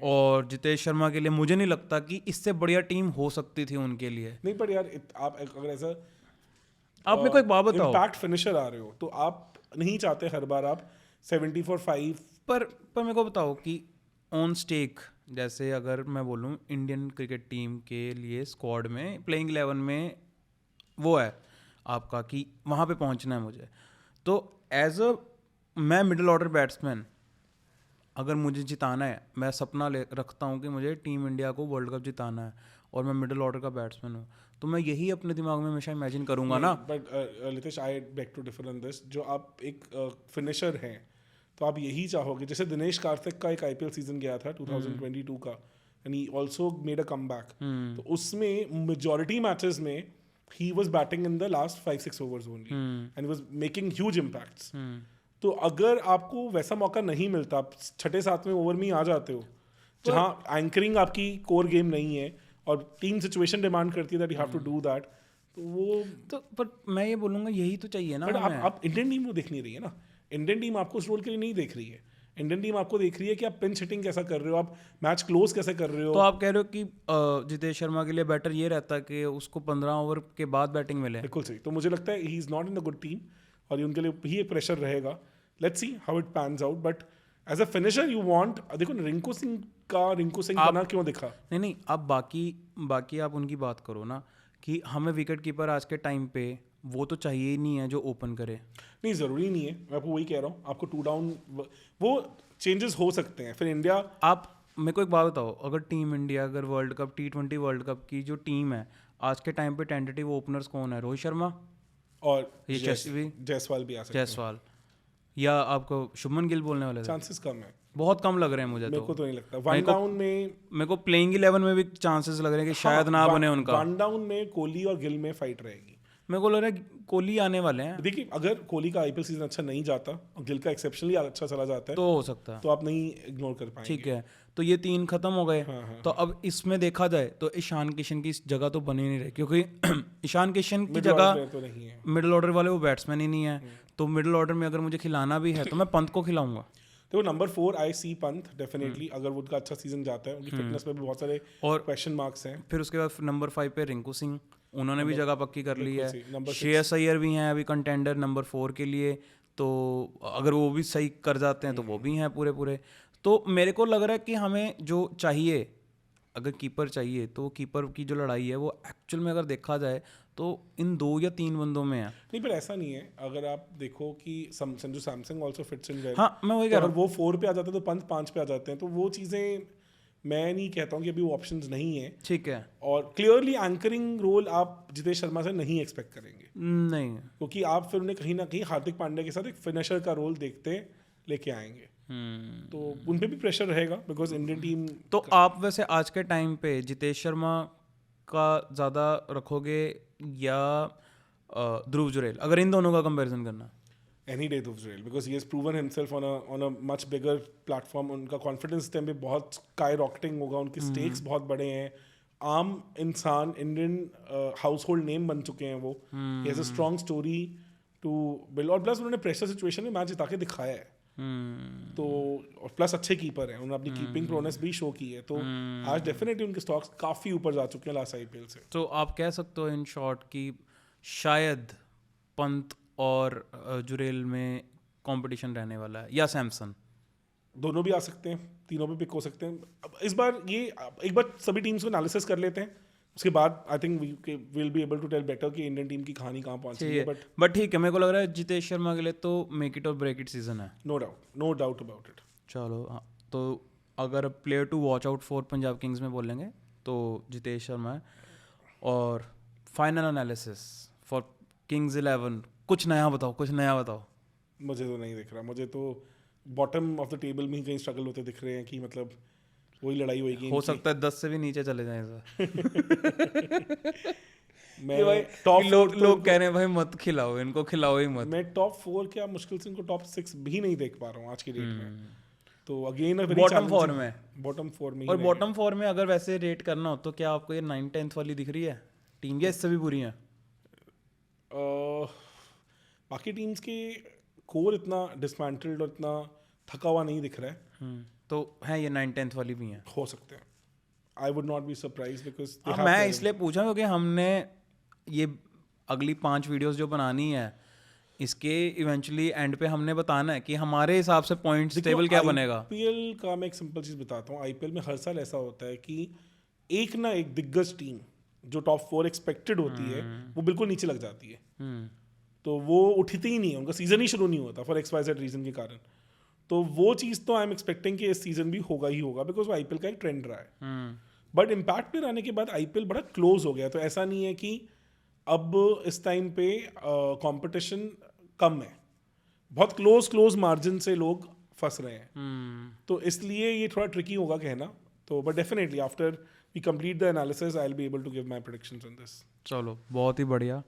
और जितेश शर्मा के लिए मुझे नहीं लगता कि इससे बढ़िया टीम हो सकती थी उनके लिए। नहीं, पर यार आप अगर ऐसा आप मेरे को एक बात बताओ, इम्पैक्ट फिनिशर आ रहे हो तो आप नहीं चाहते हर बार आप 70 for 5। पर मेरे को बताओ कि ऑन स्टेक, जैसे अगर मैं बोलूँ इंडियन क्रिकेट टीम के लिए स्क्वाड में प्लेइंग 11 में वो है आपका कि वहाँ पे पहुँचना है मुझे, तो एज अ मैं मिडिल ऑर्डर बैट्समैन अगर मुझे जिताना है, मैं सपना रखता हूँ कि मुझे टीम इंडिया को वर्ल्ड कप जिताना है और मैं मिडिल ऑर्डर का बैट्समैन हूँ, तो मैं यही अपने दिमाग में हमेशा इमेजिन करूँगा ना। But Litesh, I beg to differ on this. जो आप एक फिनिशर हैं तो आप यही चाहोगे, जैसे दिनेश कार्तिक का एक आईपीएल सीजन गया था 2022 का, and he also made a comeback. तो उसमें मेजॉरिटी मैचेस में he was batting in the last 5-6 overs only and he was making huge impacts। तो अगर आपको वैसा मौका नहीं मिलता, आप 6-7वें ओवर में ही आ जाते हो जहाँ एंकरिंग आपकी कोर गेम नहीं है और टीम सिचुएशन डिमांड करती है that you have to do that, तो वो तो पर मैं ये बोलूँगा यही तो चाहिए ना। बट आप इंडियन टीम को देख नहीं रही है ना। इंडियन टीम आपको उस रोल के लिए नहीं देख रही है। इंडियन टीम आपको देख रही है कि आप पिंच हिटिंग कैसा कर रहे हो, आप मैच क्लोज कैसे कर रहे हो। तो आप कह रहे हो कि जितेश शर्मा के लिए बेटर ये रहता है कि उसको 15 ओवर के बाद बैटिंग मिले। बिल्कुल सही। तो मुझे लगता है he is not in the good team और उनके लिए भी एक प्रेशर रहेगा। Let's see how it pans out, but as a finisher you want, देखो रिंकू सिंह बना क्यों दिखा। नहीं, आप बाकी आप उनकी बात करो ना कि हमें विकेट कीपर आज के टाइम पे वो तो चाहिए ही नहीं है जो ओपन करे। नहीं, ज़रूरी नहीं है, मैं आपको वही कह रहा हूँ। आपको 2 डाउन वो चेंजेस हो सकते हैं। फिर इंडिया, आप मेरे को एक बात बताओ, अगर टीम इंडिया अगर world cup T20 world cup की जो टीम है आज के टाइम पे टेंटेटिव ओपनर्स कौन है? रोहित शर्मा और जायसवाल भी आ सकते हैं। या आपको शुभमन गिल बोलने वाले थे? चांसेस कम है। बहुत कम लग रहे हैं मुझे मेरे तो। को तो नहीं लगता। वन डाउन में मेरे को प्लेइंग 11 में भी चांसेस लग रहे हैं कि शायद ना बने उनका। वन डाउन में कोहली और गिल में फाइट रहेगी। मेरे को लग रहा है कोहली आने वाले हैं, देखिए अगर कोहली का आईपीएल सीजन अच्छा नहीं जाता और गिल का एक्सेप्शनली अच्छा चला जाता है तो हो सकता है। तो आप नहीं इग्नोर कर पाएंगे। ठीक है, तो ये 3 खत्म हो गए। हाँ। तो अब इसमें देखा जाए तो ईशान किशन की जगह तो बनी नहीं रही, क्योंकि ईशान किशन की Middle order जगह player तो नहीं है। मिडिल ऑर्डर वाले वो बैट्समैन ही नहीं है। तो मिडिल ऑर्डर में अगर मुझे खिलाना भी है तो मैं पंत को खिलाऊंगा। तो नंबर 4 आई सी पंत डेफिनेटली, अगर उनका अच्छा सीजन जाता है। उनकी फिटनेस पे भी बहुत सारे और क्वेश्चन मार्क्स हैं। फिर उसके बाद नंबर 5 पे रिंकू सिंह, उन्होंने भी जगह पक्की कर ली है। नंबर श्रेयस अय्यर भी हैं अभी कंटेंडर नंबर 4 के लिए, तो अगर वो भी सही कर जाते हैं तो वो भी हैं पूरे। तो मेरे को लग रहा है कि हमें जो चाहिए, अगर कीपर चाहिए तो कीपर की जो लड़ाई है वो एक्चुअल में अगर देखा जाए तो इन 2 या 3 बंदों में है। नहीं पर ऐसा नहीं है, अगर आप देखो कि Sanju Samsung also fits in well. हाँ, मैं वही कह रहा अगर वो 4 पे आ जाते हैं तो पंत 5 पे आ जाते हैं, तो वो चीज़ें मैं नहीं कहता हूँ कि अभी वो ऑप्शंस नहीं है। ठीक है, और क्लियरली एंकरिंग रोल आप जितेश शर्मा से नहीं एक्सपेक्ट करेंगे, नहीं। क्योंकि आप फिर उन्हें कहीं ना कहीं हार्दिक पांड्या के साथ एक फिनिशर का रोल देखते लेके आएंगे। तो उन पे भी प्रेशर रहेगा बिकॉज इंडियन टीम। तो आप वैसे आज के टाइम पे जितेश शर्मा का ज़्यादा रखोगे या ध्रुव जुरेल, अगर इन दोनों का कंपैरिजन करना? Any day Dhruv Jurel, because he has proven himself on a much bigger platform. उनका कॉन्फिडेंस टाइम पे बहुत स्काई रॉकेटिंग होगा, उनके स्टेक्स बहुत बड़े हैं। आम इंसान इंडियन हाउस होल्ड नेम बन चुके हैं वो। He has a strong story to build, और प्लस उन्होंने प्रेशर सिचुएशन में मैच जिता के दिखाया है। तो और प्लस अच्छे कीपर हैं, उन्होंने अपनी कीपिंग प्रोनेस भी शो की है। तो आज डेफिनेटली उनके स्टॉक्स काफ़ी ऊपर जा चुके हैं लास्ट आईपीएल से। तो आप कह सकते हो इन शॉर्ट कि शायद पंत और जुरेल में कंपटीशन रहने वाला है, या सैमसन? दोनों भी आ सकते हैं, तीनों भी पिक हो सकते हैं। अब इस बार ये एक बार सभी टीम्स को एनालिसिस कर लेते हैं, उसके बाद I think we will be able to tell better कि इंडियन टीम की कहानी कहाँ पहुंची है। बट ठीक है, मेरे को लग रहा है जितेश शर्मा के लिए तो मेक इट और ब्रेक इट सीजन है। No doubt about it. चलो हाँ, तो अगर player to watch out for Punjab Kings में बोलेंगे तो जितेश शर्मा है। और फाइनल एनालिसिस फॉर किंग्स 11, कुछ नया बताओ। मुझे तो नहीं दिख रहा, मुझे तो बॉटम ऑफ द टेबल में ही कहीं स्ट्रगल होते दिख रहे हैं कि मतलब वही लड़ाई होगी। हो सकता है 10 से भी नीचे चले जाएं सर। मैं टॉप लोग कह रहे हैं भाई मत खिलाओ इनको, खिलाओ ही मत। मैं टॉप 4 क्या मुश्किल से इनको टॉप 6 भी नहीं देख पा रहा हूँ आज की डेट में। तो अगेन बॉटम 4 में ही और बॉटम 4 में अगर वैसे रेट करना हो तो क्या आपको ये 9-10th वाली दिख रही है टीम, या इससे भी बुरी है? बाकी टीम्स के कोर इतना डिसमेंटल्ड और इतना थका हुआ नहीं दिख रहा है। तो है ये 9-10th वाली भी हैं, हो सकते हैं। I would not be surprised because मैं इसलिए पूछा क्योंकि हमने ये अगली 5 वीडियोस जो बनानी है इसके इवेंचुअली एंड पे हमने बताना है कि हमारे हिसाब से पॉइंट्स टेबल क्या बनेगा। आईपीएल का मैं एक सिंपल चीज़ बताता हूँ। आईपीएल में हर साल ऐसा होता है कि एक ना एक दिग्गज टीम जो टॉप 4 एक्सपेक्टेड होती है वो बिल्कुल नीचे लग जाती है। तो वो उठती ही नहीं है, उनका सीजन ही शुरू नहीं होता फॉर XYZ रीजन के कारण। तो वो चीज़ तो आई एम एक्सपेक्टिंग कि इस सीजन भी होगा ही होगा बिकॉज वो आईपीएल का एक ट्रेंड रहा है। बट इम्पैक्ट में आने के बाद आईपीएल बड़ा क्लोज हो गया। तो ऐसा नहीं है कि अब इस टाइम पे कंपटीशन कम है, बहुत क्लोज मार्जिन से लोग फंस रहे हैं। तो इसलिए ये थोड़ा ट्रिकी होगा कहना। तो but definitely after we complete the analysis I will be able to give my predictions on this. चलो बहुत ही बढ़िया।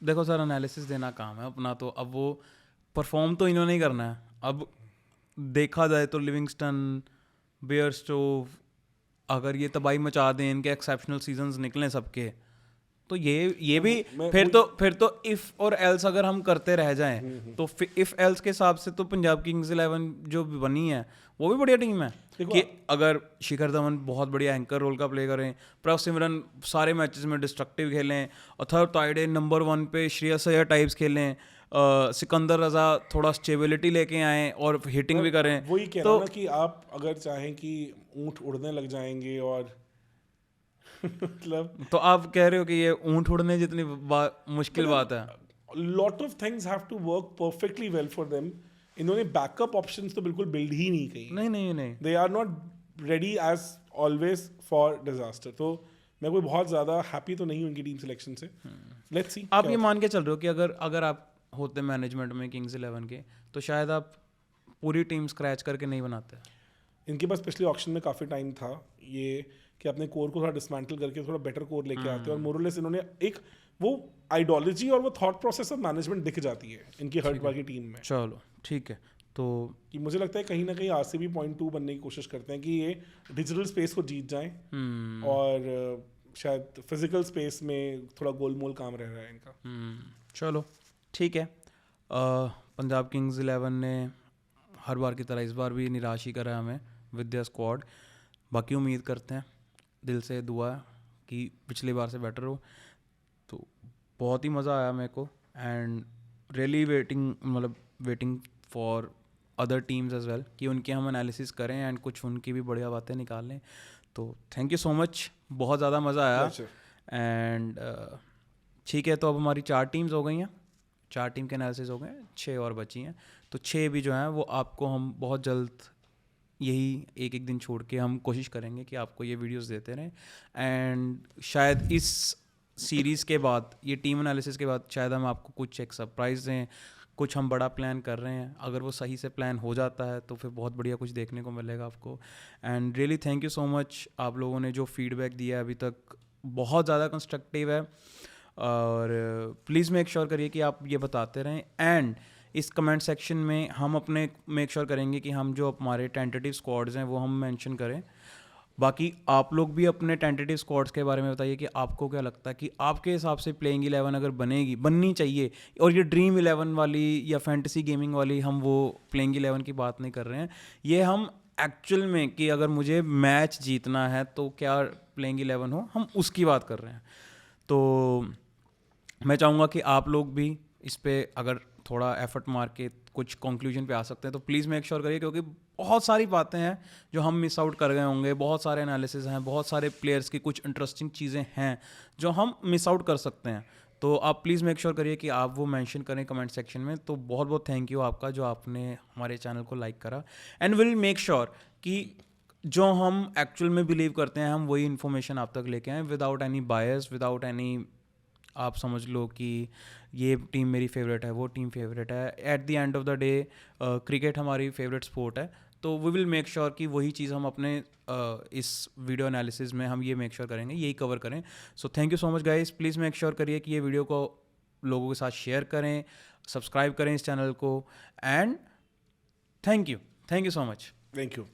देखो सर, एनालिसिस देना काम है अपना, तो अब वो परफॉर्म तो इन्होंने ही करना है। अब देखा जाए तो लिविंगस्टन, बेयरस्टोव अगर ये तबाही मचा दें, इनके एक्सेप्शनल सीजन्स निकलें सबके, तो ये भी फिर तो इफ और एल्स अगर हम करते रह जाएं तो इफ एल्स के हिसाब से तो पंजाब किंग्स 11 जो बनी है वो भी बढ़िया टीम है कि अगर शिखर धवन बहुत बढ़िया एंकर रोल का प्ले करें, प्रभ सिमरन सारे मैचेस में डिस्ट्रक्टिव खेलें, अथर ताइडे नंबर 1 पे श्रेयस अय्यर टाइप्स खेलें, सिकंदर रजा थोड़ा स्टेबिलिटी लेके आएँ और हिटिंग भी करें। वही कह रहा हूं ना कि आप अगर चाहें कि ऊंट उड़ने लग जाएंगे और मतलब तो आप कह रहे हो कि ये ऊंट उड़ने जितनी मुश्किल बात है। Lot of things have to work perfectly well for them. इन्होंने बैकअप ऑप्शंस तो बिल्कुल बिल्ड ही नहीं की। नहीं they are not ready as always for disaster. तो मैं कोई बहुत ज़्यादा हैप्पी तो नहीं हूँ उनकी टीम सिलेक्शन से। Let's see. आप ये मान के चल रहे हो कि अगर आप होते मैनेजमेंट में किंग्स 11 के तो शायद आप पूरी टीम स्क्रैच करके नहीं बनाते। इनके पास पिछले ऑक्शन में काफ़ी टाइम था ये कि अपने कोर को थोड़ा डिसमेंटल करके थोड़ा बेटर कोर लेके आते हैं, और मोरलेस इन्होंने एक वो आइडियोलॉजी और वो थॉट प्रोसेस ऑफ मैनेजमेंट दिख जाती है इनकी हर्ट वाली टीम में। चलो ठीक है, तो कि मुझे लगता है कहीं ना कहीं आरसीबी पॉइंट 2 बनने की कोशिश करते हैं कि ये डिजिटल स्पेस को जीत जाएं, और शायद फिजिकल स्पेस में थोड़ा गोलमोल काम रह रहा है इनका। चलो ठीक है। पंजाब किंग्स 11 ने हर बार की तरह इस बार भी निराश ही करा हमें विद देयर स्क्वाड। बाकी उम्मीद करते हैं, दिल से दुआ है कि पिछली बार से बेटर हो। तो बहुत ही मज़ा आया मेरे को, and really waiting for other teams as well कि उनके हम एनालिसिस करें एंड कुछ उनकी भी बढ़िया बातें निकाल लें। तो थैंक यू सो मच, बहुत ज़्यादा मज़ा आया। एंड ठीक है, तो अब हमारी 4 टीम्स हो गई हैं, 4 टीम के एनालिसिस हो गए हैं, 6 और बची हैं। तो 6 भी जो हैं वो आपको हम बहुत जल्द यही एक दिन छोड़ के हम कोशिश करेंगे कि आपको ये वीडियोस देते रहें। एंड शायद इस सीरीज़ के बाद, ये टीम एनालिसिस के बाद, शायद हम आपको कुछ एक सरप्राइज़ दें, कुछ हम बड़ा प्लान कर रहे हैं। अगर वो सही से प्लान हो जाता है तो फिर बहुत बढ़िया कुछ देखने को मिलेगा आपको। And really thank you so much, आप लोगों ने जो फीडबैक दिया है अभी तक बहुत ज़्यादा कंस्ट्रक्टिव है, और प्लीज़ मेक श्योर करिए कि आप ये बताते रहें। एंड इस कमेंट सेक्शन में हम अपने मेक श्योर करेंगे कि हम जो हमारे टेंटेटिव स्क्वाड्स हैं वो हम मेंशन करें। बाकी आप लोग भी अपने टेंटेटिव स्क्वाड्स के बारे में बताइए कि आपको क्या लगता है कि आपके हिसाब से प्लेइंग 11 अगर बननी चाहिए। और ये ड्रीम 11 वाली या फैंटेसी गेमिंग वाली, हम वो प्लेइंग 11 की बात नहीं कर रहे हैं, ये हम एक्चुअल में कि अगर मुझे मैच जीतना है तो क्या प्लेइंग 11 हो, हम उसकी बात कर रहे हैं। तो मैं चाहूँगा कि आप लोग भी इस पर अगर थोड़ा एफर्ट मार के कुछ कंक्लूजन पे आ सकते हैं तो प्लीज़ मेक श्योर करिए, क्योंकि बहुत सारी बातें हैं जो हम मिस आउट कर गए होंगे, बहुत सारे एनालिसिस हैं, बहुत सारे प्लेयर्स की कुछ इंटरेस्टिंग चीज़ें हैं जो हम मिस आउट कर सकते हैं। तो आप प्लीज़ मेक श्योर करिए कि आप वो मेंशन करें कमेंट सेक्शन में। तो बहुत बहुत थैंक यू आपका जो आपने हमारे चैनल को लाइक करा, एंड विल मेक श्योर कि जो हम एक्चुअल में बिलीव करते हैं हम वही इन्फॉर्मेशन आप तक लेके आएँ, विदाउट एनी बायस, विदाउट एनी आप समझ लो कि ये टीम मेरी फेवरेट है, वो टीम फेवरेट है। At the end of the day cricket हमारी फेवरेट स्पोर्ट है, तो वी विल मेक श्योर कि वही चीज़ हम अपने इस वीडियो एनालिसिस में हम ये मेक श्योर करेंगे, यही कवर करें। So thank you so much guys, please make sure करिए कि ये वीडियो को लोगों के साथ शेयर करें, सब्सक्राइब करें इस चैनल को, and thank you so much. Thank you.